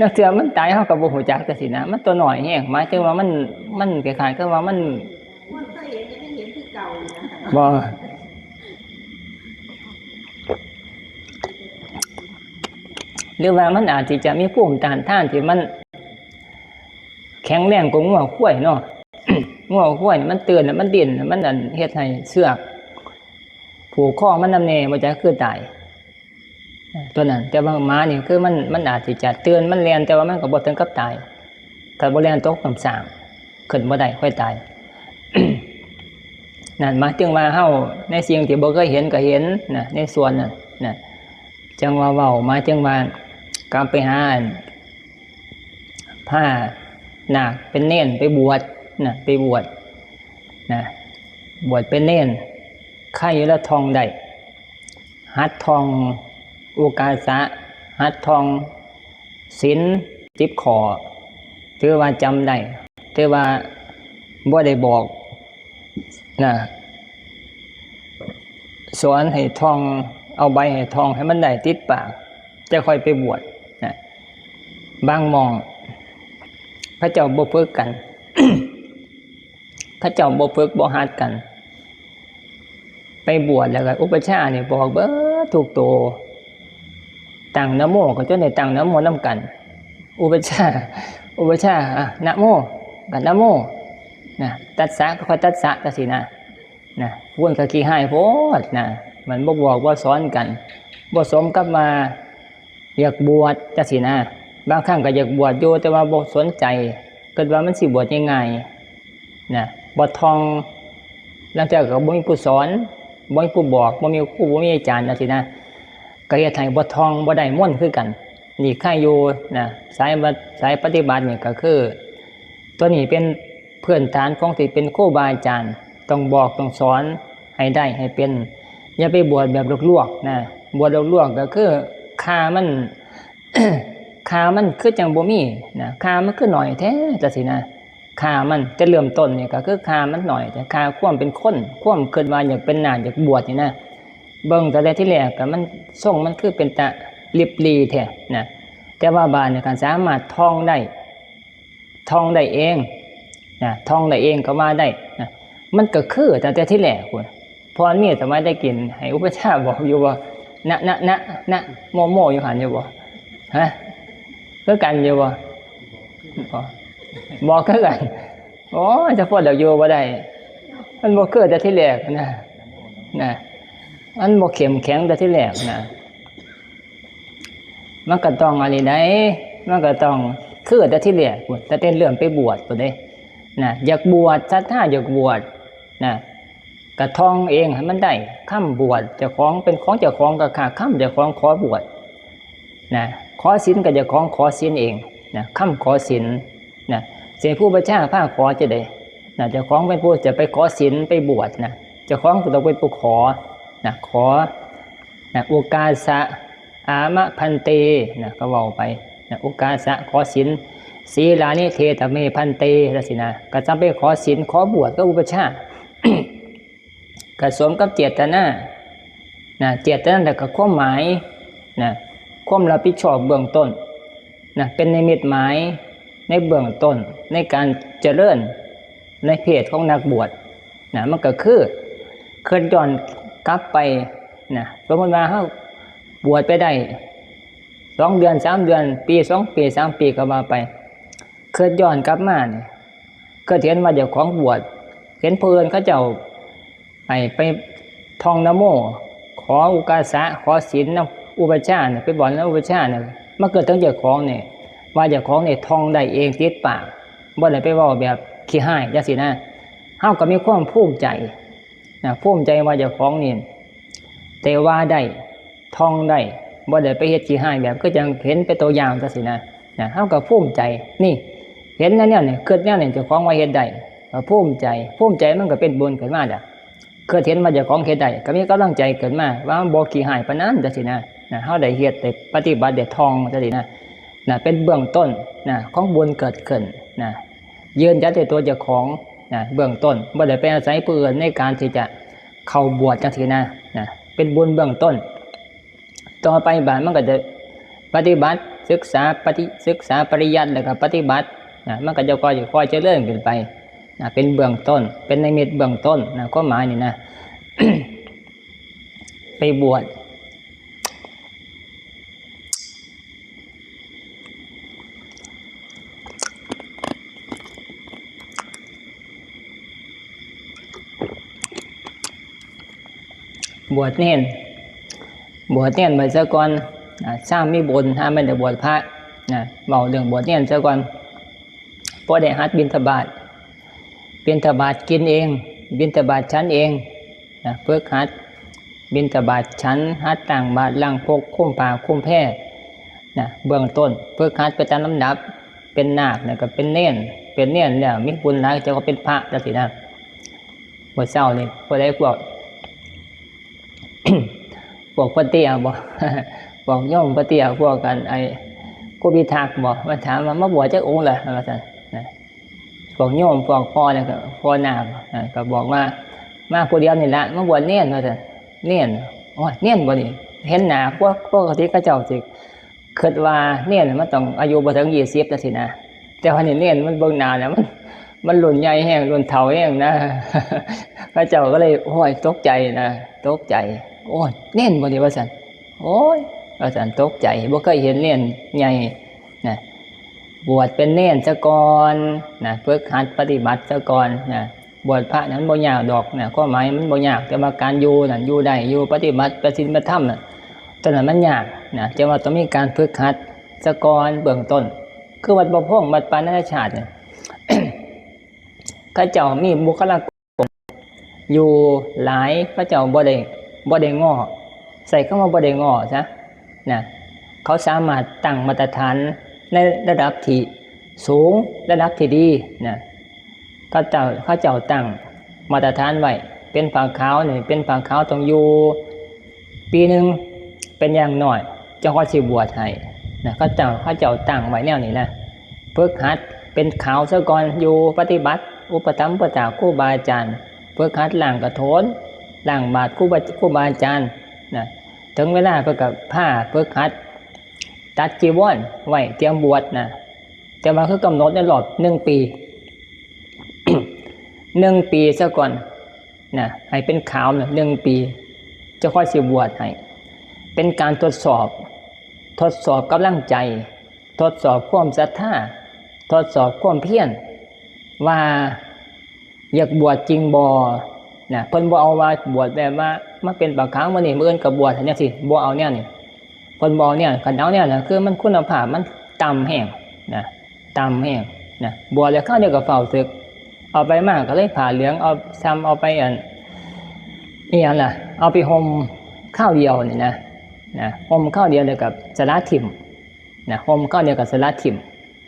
S1: นักเสือมันตายเฮาก็บ่ฮู้จักจังซี่นะมันตัวน้อยแฮงหมายถึงว่ามันคล้ายๆกับว่ามัน
S2: เคยเห็นยังเห็นคือเก่าอยู่นะ
S1: บ่หรือว่ามันอาจจะมีภูมิต้านทานที่มันแข็งแรงกว่างัวควายเนาะ งัวควายมันเตือนแล้วมันดิ้นมันเฮ็ดให้เชือกผูกคอมันนำแน่บ่จะคือตายตัวนั้นแต่ว่าหมานี่คือมันอาจจะเตือนมันแล่นแต่ว่ามันก็บ่ถึงกับตายถ้าบ่แล่นตกน้ำสร้างขึ้นบ่ได้ค่อยตาย นั่นหมายถึงว่าเฮาในสิ่งที่บ่เคยเห็นก็เห็นนะในส่วนนั้นนะจังว่าเว้าหมายถึงว่าการไปหาผ้านาคเป็นเณรไปบวชนะไปบวชนะบวชเป็นเณรใครอยู่แล้วทองได้หัดทองอุกาสะหัดทองศีล10 ข้อถือว่าจำได้ถือว่าบ่ได้บอกนะสอนให้ทองเอาใบให้ทองให้มันได้ติดปากจะค่อยไปบวชนะบางมองพระเจ้าบ่ฝึกกัน พระเจ้าบ่ฝึกบ่หัดกันไปบวชแล้วก็อุปชฌาย์นี่บอกเบิดทุกโตตั้งนะโมก็จนได้ตั้งนะโมนำกันอุปชฌาย์นะโมก็นะโมนะตัสสะก็ค่อยตัสสะจังซี่นะวนก็ขี้หายโพดนะมันบ่บอกบ่สอนกันบ่สมกับมาอยากบวชจังซี่นะบางครั้งก็อยากบวชอยู่แต่ว่าบ่สนใจเกิดว่ามันสิบวชง่ายๆนะบ่ท่องแล้วแต่ก็บ่มีผู้สอนบ่มีผู้บอกบ่มีครูบ่มีอาจารย์จังซี่นะก็เฮ็ดให้บ่ท่องบ่ได้มนต์คือกันนี่ใครอยู่นะสายปฏิบัตินี่ก็คือตัวนี้เป็นพื้นฐานของที่เป็นครูบาอาจารย์ต้องบอกต้องสอนให้ได้ให้เป็นอย่าไปบวชแบบลวกๆนะบวชลวกๆก็คือค่ามัน ค่ามันคือจังบ่มีนะค่ามันคือน้อยแท้จังซี่นะค่ามันจะเริ่มต้นนี่ก็คือค่ามันน้อยแต่ค่าความเป็นคนความคิดว่าอยากเป็นนาคอยากบวชนี่นะเบิ่งแต่ที่แรกก็มันทรงมันคือเป็นตะลิบลีแท้นะแต่ว่าบาดเนี่ยการสามารถท่องได้เองนะท่องได้เองก็ว่าได้นะมันก็คือแต่ที่แรกพุ่นพอมีสมัยได้กินให้อุปชฌาย์บอกอยู่ว่านะโมอยู่หั่นอยู่บ่ฮะคือกันอยู่บ่บอกคือกันโอ้จะพูดแล้วอยู่บ่ได้มันบ่คือแต่ที่แรกนะมันบ่เข้มแข็งแต่ที่แรกนะมันก็ต้องอะไรได้มันก็ต้องคือแต่ที่แรกพุ่นแต่เริ่มไปบวชพุ่นเด้นะอยากบวชศรัทธาอยากบวชนะกระท่องเองให้มันได้ค้ำบวชเจ้าของเป็นของเจ้าของก็ค่าค้ำเจ้าของขอบวชนะขอศีลก็เจ้าของขอศีลเองนะค้ำขอศีลนะเสียผู้บัญชาผ้าขอจะได้นะเจ้าของเป็นผู้จะไปขอศีลไปบวชนะเจ้าของก็ต้องเป็นผู้ขอนะขอนะอุกาสะอามะพันเตนะก็เว้าไปนะอุกาสะขอศีลศีลานิเทตเมพันเตจังซี่นะก็จำไปขอศีลขอบวชก็อุปชฌาย์ ก็สมกับเจตนานะเจตนาแล้วก็ความหมายนะความรับผิดชอบเบื้องต้นนะเป็นนิมิตหมายในเบื้องต้นในการเจริญในเพศของนักบวชนะมันก็คือย้อนกลับไปนะสมมติว่าเฮาบวชไปได้2 เดือน 3 เดือนปี2 ปี 3 ปีก็ว่าไป เกิดย้อนกลับมาเนี่ยก็เห็นว่าเจ้าของบวชเห็นเพื่อนเขาเจ้าไปท่องนะโมขออุกาสะขอศีลนะอุปชฌาย์เนี่ยไปบอกนะอุปชฌาย์เนี่ยมาเกิดตั้งเจ้าของเนี่ยว่าเจ้าของเนี่ยท่องได้เองติดปากบ่ได้ไปเว้าแบบขี้ห้ายจังซี่นะเฮาก็มีความภูมิใจนะภูมิใจว่าเจ้าของนี่แต่ว่าได้ท่องได้บ่ได้ไปเฮ็ดขี้ห้ายแบบก็จังเห็นเป็นตัวอย่างจังซี่นะเฮาก็ภูมิใจนี่เห็นแล้วเนี่ยเกิดเนี่ยเจ้าของว่าเฮ็ดได้ก็ภูมิใจมันก็เป็นบุญขึ้นมาจ้ะเกิดเห็นว่าเจ้าของเฮ็ดได้ก็มีกำลังใจเกิดมาว่าบ่ขี้ห้ายปานนั้นจังซี่นะเฮาได้เฮ็ดได้ปฏิบัติได้ท่องจังซี่นะเป็นเบื้องต้นของบุญเกิดขึ้นยืนยันในตัวเจ้าของเบื้องต้นบ่ได้ไปอาศัยผู้อื่นในการที่จะเข้าบวชจังซี่นะเป็นบุญเบื้องต้นต่อไปบาดมันก็จะปฏิบัติศึกษาปริยัติแล้วก็ปฏิบัติมันก็จะค่อยเจริญขึ้นไปเป็นเบื้องต้นเป็นนิมิตเบื้องต้นก็หมายนี่นะ ไปบวชบวชเน้นไปซะก่อนสร้างมีบุญถ้าไม่ได้บวชพระเว้าเรื่องบวชเน้นซะก่อนพอได้หัดบิณฑบาตกินเองบิณฑบาตฉันเองฝึกหัดบิณฑบาตฉันหัดต่างบาตรล้างพกคุ้มผ้าคุ้มแพร่เบื้องต้นฝึกหัดไปตามลำดับเป็นนาคก็เป็นเน้นแล้วมีบุญหลายจะก็เป็นพระจังซี่นะบ่เช้านี่พอได้พวก บอกพระเตี้ยบอกโยมพระเตี้ยพวกกันกูพิทักษ์บอกมาถามว่ามาบวชจักองค์ล่ะว่าซั่นพวกโยมพวกพ่อเนี่ยก็พ่อนาคก็บอกว่ามาผู้เดียวนี่ล่ะมาบวชเน้นว่าซั่นเน้นโอ้ยเน้นบ่นี่เห็นหน้าพวกปกติเขาเจ้าสิคิดว่าเน้นมันต้องอายุบ่ถึง20จังซี่นะแต่ว่านี่เน้นมันเบิ่งหน้าแล้วมันรุ่นใหญ่แฮงรุ่นเฒ่าแฮงนะ พระเจ้าก็เลยโอ้ยตกใจตกใจโอ้ยเน้นบ่นี่ว่าซั่นโอ้ยว่าซั่นตกใจบ่เคยเห็นเน้นใหญ่บวชเป็นเน้นซะก่อนฝึกหัดปฏิบัติซะก่อนบวชพระนั้นบ่ยากดอกความหมายมันบ่ยากแต่ว่าการอยู่นั่นอยู่ได้อยู่ปฏิบัติประสิทธิ์ธรรมน่ะตอนนั้นมันยากจะว่าต้องมีการฝึกหัดซะก่อนเบื้องต้นคือวัดบ่พงวัดปานาชาติเนี่ย เขาเจ้ามีบุคลากรอยู่หลายเขาเจ้าบ่ได้ง้อใส่คำว่าบ่ได้ง้อซะเขาสามารถตั้งมาตรฐานในระดับที่สูงระดับที่ดีเขาเจ้าตั้งมาตรฐานไว้เป็นผ้าขาวนี่เป็นผ้าขาวต้องอยู่ปีนึงเป็นอย่างน้อยจะค่อยสิบวชให้เขาเจ้าตั้งไว้แนวนี้นะฝึกหัดเป็นขาวซะก่อนอยู่ปฏิบัติอุปถัมภ์อุปถากครูบาอาจารย์ฝึกหัดล้างกระโถนล้างบาตรครูบาอาจารย์ถึงเวลาเพิ่นก็ผ้าฝึกหัดตัดจีวรไว้เตรียมบวชแต่ว่าคือกำหนดในรอบ1 ปี 1 ปีซะก่อนให้เป็นขาว1 ปีจะค่อยสิบวชให้เป็นการทดสอบกำลังใจทดสอบความศรัทธาทดสอบความเพียรว่าอยากบวชจริงบ่เพิ่นบ่เอาว่าบวชแบบว่ามาเป็นบางครั้งมื้อนี้มื้ออื่นก็บวชจังซี่บ่เอาแนวนี้เพิ่นบ่เอาเนี่ยคันเอาเนี่ยคือมันคุณภาพมันต่ำแฮงต่ำแฮงบวชแล้วคราวเดียวก็เฝ้าศึกเอาไปมากก็เลยผ่าเหลืองเอาซ้ำเอาไปอีหยังล่ะเอาไปห่มข้าวเดียวนี่ห่มข้าวเดียวแล้วกับสละทิ่มห่มข้าวเดียวกับสละทิ่ม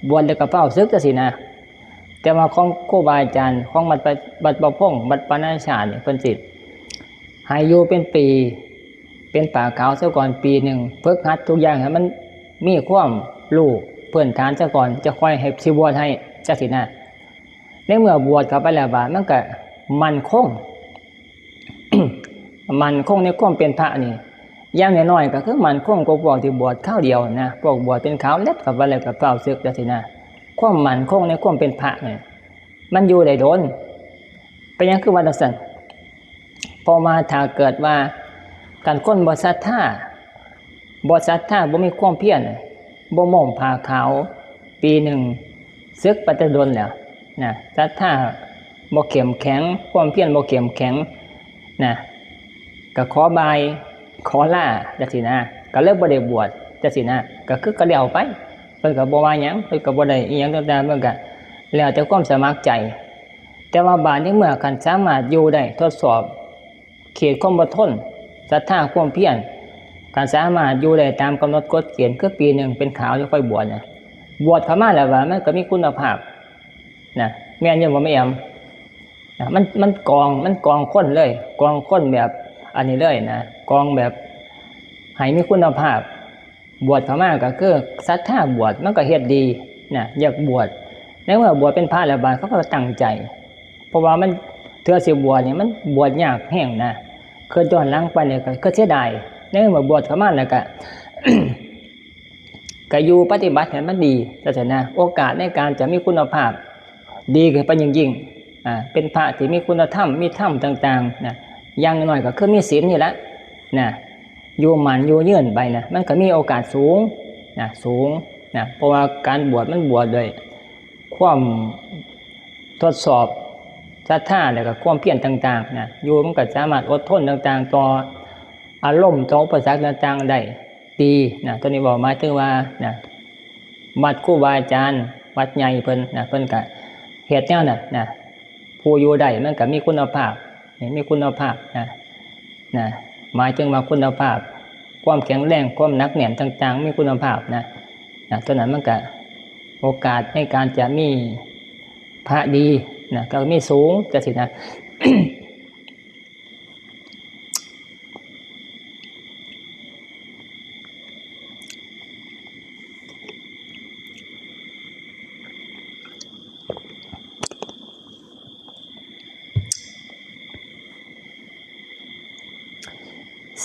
S1: บวชแล้วก็เฝ้าศึกจังซี่แต่ว่าของครูบาอาจารย์ของบัดบ่พงบัดปานาชาติเพิ่นสิให้อยู่เป็นปีเป็นป่าขาวซะก่อนปีหนึ่งฝึกหัดทุกอย่างให้มันมีความรู้พื้นฐานซะก่อนจะค่อยให้สิบวชให้จังซี่ในเมื่อบวชเข้าไปแล้วบาดมันก็มั่นคง มั่นคงในความเป็นพระนี่อย่างน้อยๆก็คือมั่นคงกว่าพวกที่บวชข้าวเดียวพวกบวชเป็นขาวเล็ดเข้าไปแล้วก็เฝ้าศึกจังซี่ความมั่นคงในความเป็นพระเนี่ยมันอยู่ได้โดนเป็นยังคือว่าจังซั่นพอมาถ้าเกิดว่าการคนบ่ศรัทธาบ่มีความเพียรบ่ม่งผ้าขาวปีหนึ่ง ซึกปฏิดลแล้วนะศรัทธาบ่เข้มแข็งความเพียรบ่เข้มแข็งนะก็ขอบายขอลาจังซี่นะก็เลยบ่ได้บวชจังซี่นะก็คือก็แล้วไปเพิ่นก็บ่ว่าหยังเพิ่นก็บ่ได้อีหยังต่างๆเพิ่นก็แล้วแต่ความสมัครใจแต่ว่าบาดนี้เมื่อกันสามารถอยู่ได้ทดสอบเขตความอดทนศรัทธาความเพียรการสามารถอยู่ได้ตามกำหนดกฎเกณฑ์คือปีหนึงเป็นขาวจะค่อยบวชนะบวชเข้ามาแล้วว่ามันก็มีคุณภาพนะแม่นยังบ่แม่นนะมันกองคนเลยกองคนแบบอันนี้เลยนะกองแบบให้มีคุณภาพบวชเข้ามาก็คือศรัทธาบวชมันก็เฮ็ดดีนะอยากบวชในเมื่อบวชเป็นพระแล้วบาดเขาก็ตั้งใจเพราะว่ามันเทื่อสิบวชนี่มันบวชยากแฮงนะคือย้อนหลังไปเนี่ยก็เสียดายในเมื่อบวชเข้ามาแล้วก็ ก็อยู่ปฏิบัติให้มันดีศาสนาโอกาสในการจะมีคุณภาพดีขึ้นไปยิ่งเป็นพระที่มีคุณธรรมมีธรรมต่างๆนะอย่างน้อยก็คือมีศีลนี่แหละนะอยู่หมั่นอยู่ยืนไปนะมันก็มีโอกาสสูงนะสูงนะเพราะว่าการบวชมันบวชด้วยความทดสอบศรัทธาแล้วก็ความเพียรต่างๆนะอยู่มันก็สามารถอดทนต่างๆต่ออารมณ์ต่ออุปสรรคต่างๆได้ดีนะตัวนี้บอกมาถึงว่านะวัดครูบาอาจารย์วัดใหญ่เพิ่นนะเพิ่นก็เฮ็ดแนวนั้นนะผู้อยู่ได้มันก็มีคุณภาพมีคุณภาพนะหมายถึงว่าคุณภาพความแข็งแรงความหนักแน่นต่างๆมีคุณภาพนะตัวนั้นมันก็โอกาสในการจะมีพระดีนะก็มีสูงจังซี่นะ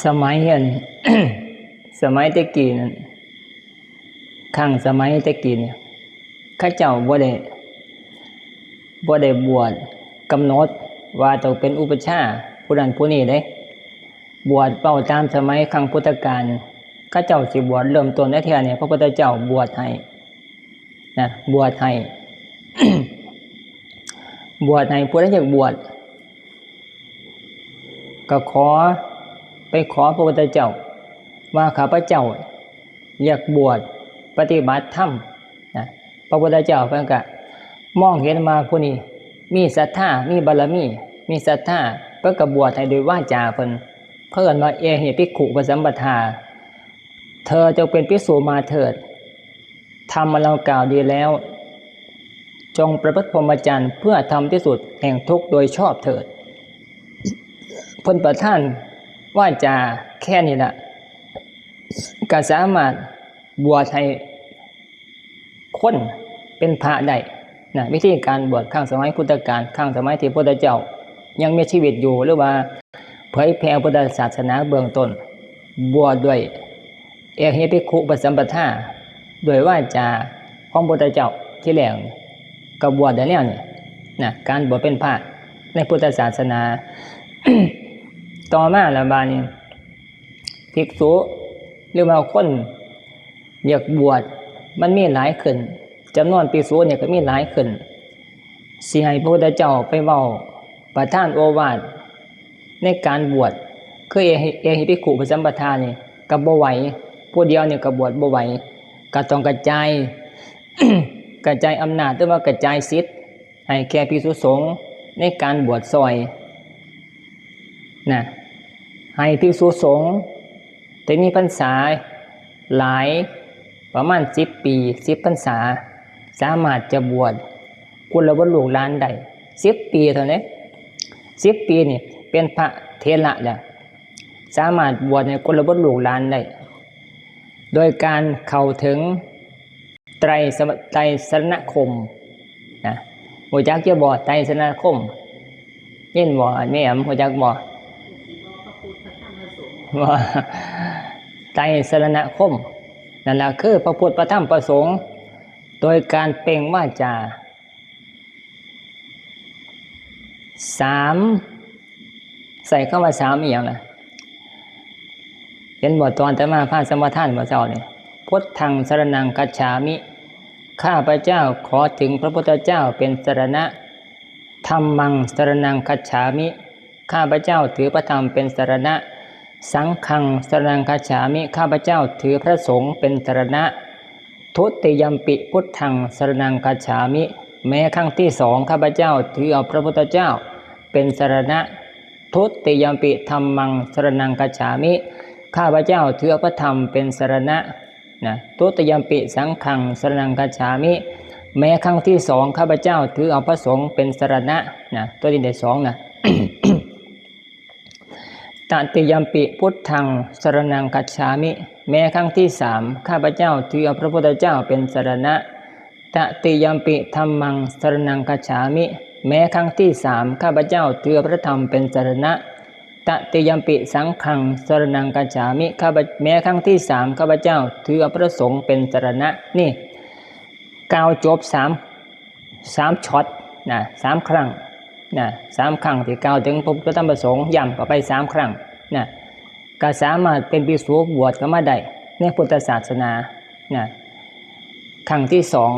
S1: สมัยอัน สมัยตะกี้นั่นข้างสมัยตะกี้เนี่ยข้าเจ้าบ่ได้บวชกำหนดว่าต้องเป็นอุปัชฌาย์ผู้นั้นผู้นี้เด้บวชเป้าตามสมัยครั้งพุทธกาลข้าเจ้าสิบวชเริ่มต้นในเทื่อเนี่ยพระพุทธเจ้าบวชให้นะบวชให้ บวชให้ผู้ใดอยากบวชก็ไปขอพระพุทธเจ้าว่าข้าพเจ้าอยากบวชปฏิบัติธรรมนะพระพุทธเจ้าเพิ่นก็มองเห็นมาผู้นี้มีศรัทธามีบารมีมีศรัทธาเพิ่นก็บวชให้โดยวาจาเพิ่นเพิ่นว่าเอหิภิกขุปสัมปทาเธอจงเป็นภิกษุมาเถิดธรรมเรากล่าวดีแล้วจงประพฤติพรหมจรรย์เพื่อทำที่สุดแห่งทุกข์โดยชอบเถิดเพิ่นประทานว่าจาแค่นี้ละก็สามารถบวชให้คนเป็นพระได้นะวิธีการบวชข้างสมัยพุทธกาลข้างสมัยที่พระพุทธเจ้ายังมีชีวิตอยู่หรือว่าเผยแผ่พุทธศาสนาเบื้องต้นบวชด้วยเอหิภิกขุปสัมปทาด้วยว่าจาของพระพุทธเจ้าที่แรกก็บวชได้แล้วนี่นะการบวชเป็นพระในพุทธศาสนา ต่อมาแล้วบาดนี้ภิกษุหรือว่าคนอยากบวชมันมีหลายขึ้นจำนวนภิกษุเนี่ยก็มีหลายขึ้นสิให้พระพุทธเจ้าไปเว้าประทานโอวาทในการบวชคือเอหิภิกขุปสัมปทานี่ก็บ่ไหวผู้เดียวเนี่ยก็บวชบ่ไหวก็ต้องกระจาย กระจายอำนาจหรือว่ากระจายสิทธิ์ให้แก่ภิกษุสงฆ์ในการบวชซอยนะให้ภิกษุสงฆ์ที่มีพรรษาหลายประมาณ10 ปี10 พรรษาสามารถจะบวชกุลบุตรลูกหลานได้10 ปีเท่านั้น10 ปีนี่เป็นพระเถระแล้วสามารถบวชในกุลบุตรลูกหลานได้โดยการเข้าถึงไตรสรณคมนะหัวจักจะบ่ไตรสรณคมยินบ่แม่หัวจักบ่ว่าไตรสรณคมนั่นแหละคือพระพุทธพระธรรมพระสงฆ์โดยการเปล่งวาจา3ใส่คำว่า3อีหยังล่ะเห็นบ่ตอนแต่มาพระสมทานบ่เจ้านี่พุทธังสรณังคัจฉามิ ข้าพเจ้าขอถึงพระพุทธเจ้าเป็นสรณะธัมมังสรณังคัจฉามิข้าพเจ้าถือพระธรรมเป็นสรณะสังฆังสรณังคัจฉามิข้าพเจ้าถือพระสงฆ์เป็นสรณะทุติยัมปิพุทธังสรณังคัจฉามิแม้ครั้งที่สองข้าพเจ้าถือเอาพระพุทธเจ้าเป็นสรณะทุติยัมปิธัมมังสรณังคัจฉามิข้าพเจ้าถือเอาพระธรรมเป็นสรณะทุติยัมปิสังฆังสรณังคัจฉามิแม้ครั้งที่สองข้าพเจ้าถือเอาพระสงฆ์เป็นสรณะตัวที่ได้สองตติยัมปิพุทธังสรณังคัจฉามิแม้ครั้งที่สามข้าพเจ้าถือเอาพระพุทธเจ้าเป็นสรณะตติยัมปิธัมมังสรณังคัจฉามิแม้ครั้งที่สามข้าพเจ้าถือพระธรรมเป็นสรณะตติยัมปิสังฆังสรณังคัจฉามิแม้ครั้งที่สามข้าพเจ้าถือพระสงฆ์เป็นสรณะนี่กล่าวจบสามช็อตสามครั้งสามครั้งที่กล่าวถึงพระพุทธธรรมประสงค์ย้ำเข้าไปสามครั้งก็สามารถเป็นภิกษุบวชก็มาได้ในพุทธศาสนาครั้งที่สอง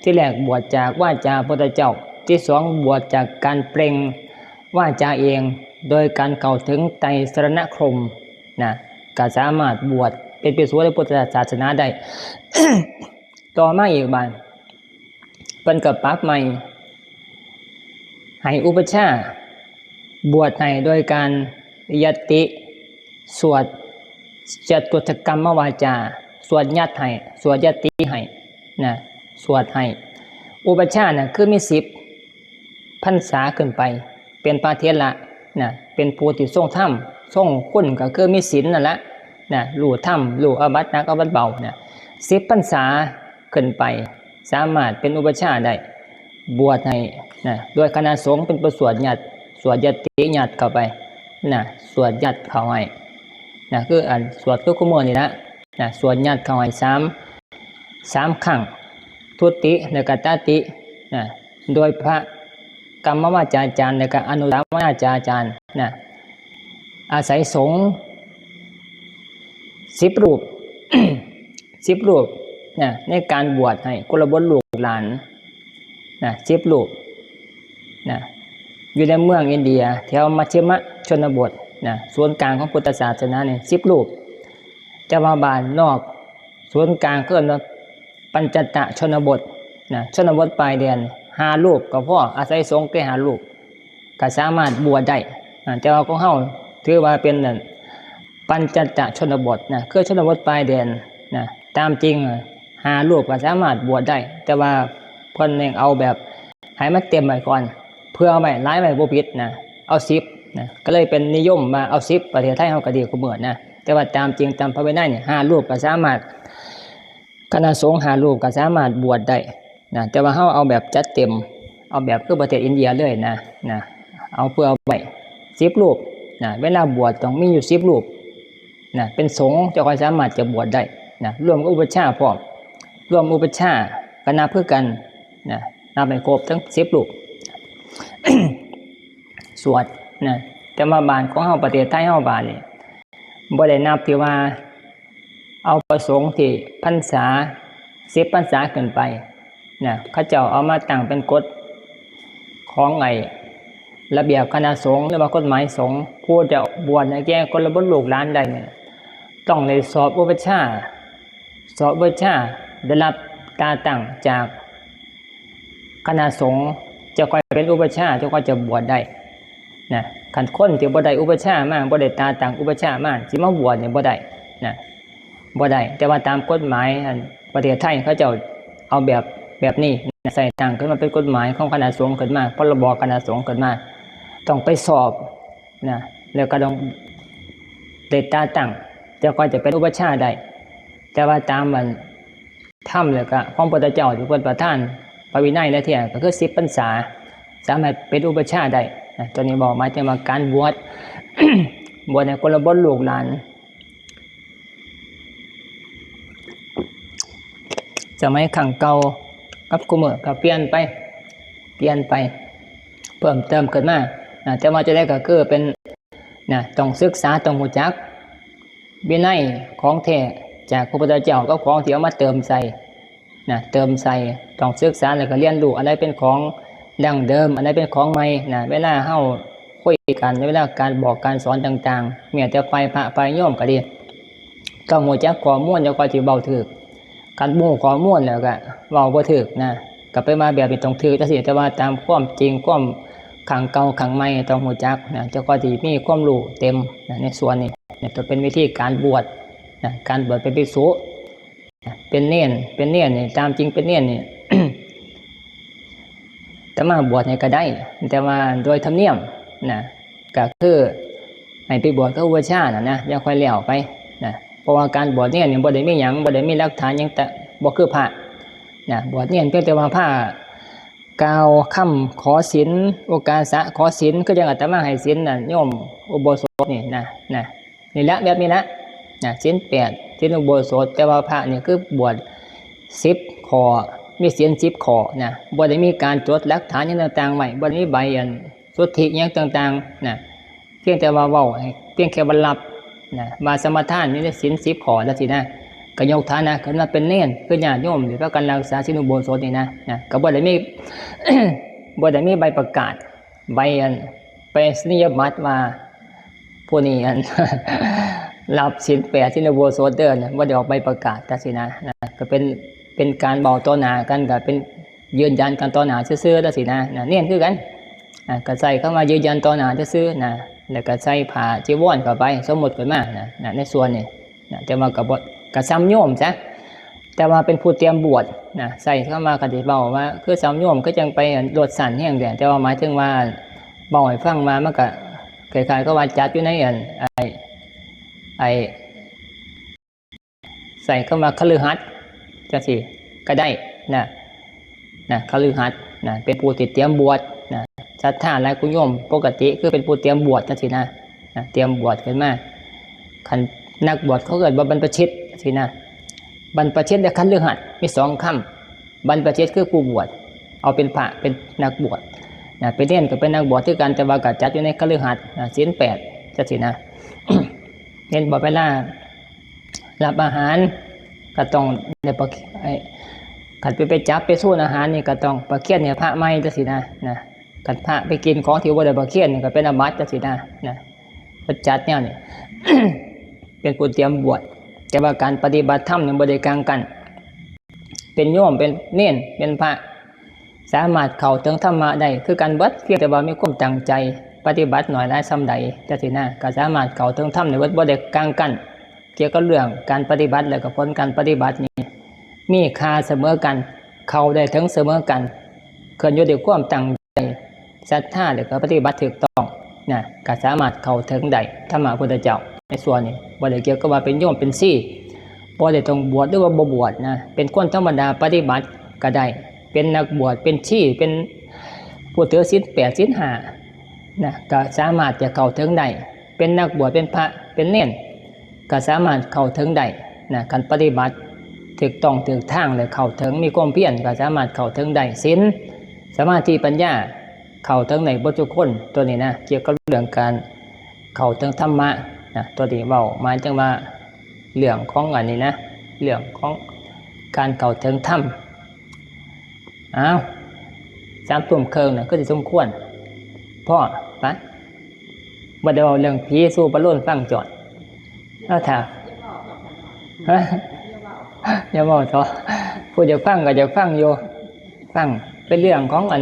S1: ที่แรกบวชจากวาจาพระพุทธเจ้าที่สองบวชจากการเปล่งวาจาเองโดยการเข้าถึงไตรสรณคมก็สามารถบวชเป็นภิกษุในพุทธศาสนาได้ ต่อมาอีกบานเป็นกับปรับใหม่ให้อุปชฌาย์บวชให้โดยการยติสวดจตุถกรรมวาจาสวดยัตให้สวดยติให้สวดให้อุปชฌาย์คือมี10 พรรษาขึ้นไปเป็นพระเถระเป็นผู้ที่ทรงธรรมทรงคุณก็คือมีศีลนั่นแหละรู้ธรรมรู้อาบัติหนักอาบัติเบา10 พรรษาขึ้นไปสามารถเป็นอุปชฌาย์ได้บวชให้โดยคณะสงฆ์เป็นประสวดยัดสวดยติยัดเข้าไปสวดยัดเข้าให้คือสวดคือคุโมนี่นะสวดยัดเข้าให้สามครั้งทุติและก็ตติโดยพระกรรมวาจาจารย์และก็อนุรักษวาจาจารย์อาศัยสงฆ์10 รูป 10 รูปในการบวชให้กุลบุตรลูกหลาน10 รูปอยู่ในเมืองอินเดียแถวมัชฌิมชนบทส่วนกลางของพุทธศาสนาเนี่ย10 รูปจะมาบานนอกส่วนกลางก็เรียกว่าปัญจตชนบทชนบทปลายแดน5 รูปก็พออาศัยสงฆ์แค่5 รูปก็สามารถบวชได้แต่ว่าของเฮาถือว่าเป็นปัญจตชนบทคือชนบทปลายแดนตามจริง5 รูปก็สามารถบวชได้แต่ว่าเพิ่นยังเอาแบบให้มันเต็มไว้ก่อนเพื่อเอาไว้หลายไว้บ่ผิดเอา10ก็เลยเป็นนิยมมาเอา10ประเทศไทยเฮาก็ดีกูเบิดแต่ว่าตามจริงตามพระวินัยนี่5 รูปก็สามารถคณะสงฆ์5 รูปก็สามารถบวชได้แต่ว่าเฮาเอาแบบจัดเต็มเอาแบบคือประเทศอินเดียเลยเอาเพื่อเอาไว้10 รูปเวลาบวชต้องมีอยู่10 รูปเป็นสงฆ์จะค่อยสามารถจะบวชได้รวมกับอุปชฌาย์พร้อมรวมอุปชฌาย์ก็นับเพื่อกันนับให้ครบทั้ง10 รูป สวดแต่มาบานของเฮาประเทศไทยเฮาบานนี่บ่ได้นับที่ว่าเอาประสงค์ที่พรรษา10 พรรษาขึ้นไปเขาเจ้าเอามาตั้งเป็นกฎของระเบียบคณะสงฆ์หรือว่ากฎหมายสงฆ์ผู้จะบวชแก่กุลบุตรลูกหลานได้ต้องได้สอบอุปชฌาย์ได้รับตาตั้งจากคณะสงฆ์จะค่อยเป็นอุปชฌาย์จะค่อยจะบวชได้คันคนที่บ่ได้อุปชฌาย์มาบ่ได้ตาตั้งอุปชฌาย์มาสิมาบวชบ่ได้บ่ได้แต่ว่าตามกฎหมายประเทศไทยเขาเจ้าเอาแบบนี้ใส่ตั้งขึ้นมาเป็นกฎหมายของคณะสงฆ์ขึ้นมาพรบคณะสงฆ์ขึ้นมาต้องไปสอบแล้วก็ต้องได้ตาตั้งจะค่อยจะเป็นอุปชฌาย์ได้แต่ว่าตามมันธรรมแล้วก็ของพระพุทธเจ้าที่เพิ่นประทานพระวินัยและเที่ยก็คือ10 พรรษาสามารถเป็นอุปชฌาย์ได้ตัวนี้บอกหมายถึงว่าการบวช บวชในกุลบุตรลูกหลานสมัยขังเก่ากับกุมารก็เปลี่ยนไปเพิ่มเติมขึ้นมาแต่ว่าจะได้ก็คือเป็นต้องศึกษาต้องรู้จักวินัยของแท้จากพระพุทธเจ้าก็ของที่เอามาเติมใส่ นะเติมใส่ต้องศึกษาแล้วก็เรียนรู้อะไรเป็นของดั้งเดิมอะไรเป็นของใหม่นะเวลาเฮาคุยกันเวลาการบอกการสอนต่างๆแม้แต่ไปพระไปโยมก็ดีต้องรู้จักข้อมูลแล้วก็สิเว้าถูกการรู้ข้อมูลแล้วก็เว้าบ่ถูกนะก็ไปมาแบบนี้ต้องถูกจังซี่แต่ว่าตามความจริงความขังเก่าขังใหม่ต้องรู้จักนะเจ้าก็สิมีความรู้เต็มนะในส่วนนี้เนี่ยจะเป็นวิธีการบวชนะการบวชเป็นภิกษุเป็นเณรนี่ตามจริงเป็นเณรนี่ แต่มาบวชเนี่ยก็ได้แต่ว่าโดยธรรมเนียมนะก็คือให้ไปบวชก็อุปชฌาย์นะอย่าค่อยเลี้ยวไปนะเพราะว่าการบวชเนี่ยบ่ได้มีหยังบ่ได้มีหลักฐานหยังแต่บ่คือพระนะบวชเนี่ยเพียงแต่ว่าพระกล่าวคำขอศีลโอกาสะขอศีลคือจังอาตมาให้ศีลน่ะโยมอุโบสถนี่นะนี่ละแบบนี้นะศีล8ศีลอุโบสถแต่ว่าพระนี่คือบวช10ข้อมีศีล10ข้อนะบ่ได้มีการจดหลักฐานหยังต่างๆไว้บ่ได้มีใบอันสุทธิหยังต่างๆนะเพียงแต่ว่าเว้าให้เพียงแค่บรรลับนะมาสมทานนี่ศีล10ข้อจังซี่นะก็ยกฐานะขึ้นมาเป็นเณรคือญาติโยมหรือว่าการรักษาศีลอุโบสถนี่นะก็บ่ได้มี บ่ได้มีใบประกาศใบอันไปนิยบัตรว่าผู้นี้อัน รับศีล8ศีลอุโบสถเด้อนะบ่ได้ออกใบประกาศจังซี่นะก็เป็นการเว้าต่อหน้ากันก็เป็นยืนยันกันต่อหน้าซื่อๆจังซี่นะเนียนคือกันก็ใส่เข้ามายืนยันต่อหน้าซื่อๆนะแล้วก็ใส่ผ้าจีวรเข้าไปสมมุติขึ้นมาในส่วนนี้แต่ว่าก็ซ้ำโยมซะแต่ว่าเป็นผู้เตรียมบวชใส่เข้ามาก็สิเว้าว่าคือซ้ำโยมก็จังไปโลดสั่นแฮ่งแต่ว่าหมายถึงว่าเว้าให้ฟังมามันก็คล้ายๆก็ว่าจัดอยู่ในไอ้ใส่เข้ามาคฤหัสถ์จังซี่ก็ได้นะคฤหัสถ์เป็นผู้ที่เตรียมบวชศรัทธาหลายคุณโยมปกติคือเป็นผู้เตรียมบวชจังซี่นะเตรียมบวชขึ้นมาคันนักบวชเขาเกิดว่าบรรพชิตสินะบรรพชิตและคฤหัสถ์มี2คำบรรพชิตคือผู้บวชเอาเป็นพระเป็นนักบวชเป็นเณรก็เป็นนักบวชคือกันแต่ว่าก็จัดอยู่ในคฤหัสถ์ศีล8จังซี่นะ เห็นบ่เวลารับอาหารก็ต้องได้ขัดไปจับไปสู้อาหารนี่ก็ต้องประเคียนเนี่ยพระไม่จังซี่นะขัดพระไปกินของที่บ่ได้ประเคียนนี่ก็เป็นอาบัติจังซี่นะประจัดแนวนี่ เป็นผู้เตรียมบวชแต่ว่าการปฏิบัติธรรมนี่บ่ได้กลางกันเป็นโยมเป็นเณรเป็นพระสามารถเข้าถึงธรรมะได้คือการเบิดเพียงแต่ว่ามีความตั้งใจปฏิบัติหน่อยได้ซ้ำใดจังซี่นะก็สามารถเข้าถึงธรรมได้บ่ได้กลางกันเกี่ยวกับเรื่องการปฏิบัติและก็ผลการปฏิบัตินี้มีค่าเสมอกันเข้าได้ถึงเสมอกันขึ้นอยู่ด้วยความตั้งใจศรัทธาและก็ปฏิบัติถูกต้องก็สามารถเข้าถึงได้ธรรมะพุทธเจ้าในส่วนนี้บ่ได้เกี่ยวกับว่าเป็นโยมเป็นซี่บ่ได้ต้องบวชหรือว่าบ่บวชเป็นคนธรรมดาปฏิบัติก็ได้เป็นนักบวชเป็นชี่เป็นผู้ถือศีล8ศีล5ก็สามารถจะเข้าถึงได้เป็นนักบวชเป็นพระเป็นเณรก็สามารถเข้าถึงได้การปฏิบัติถูกต้องถูกทางและเข้าถึงมีความเพียรก็สามารถเข้าถึงได้ศีลสมาธิปัญญาเข้าถึงในบุคคลตัวนี้เกี่ยวกับเรื่องการเข้าถึงธรรมะตัวที่เว้าหมายถึงว่าเรื่องของอันนี้เรื่องของการเข้าถึงธรรม3 ทุ่มครึ่งก็สิสมควรพ่อไปบ่ได้เว้าเรื่องผีสู่ปะโลนฟังจอดแล้วถ้าอย่าเว้าเถอะผู้จะฟังก็จะฟังอยู่ฟังเป็นเรื่องของอัน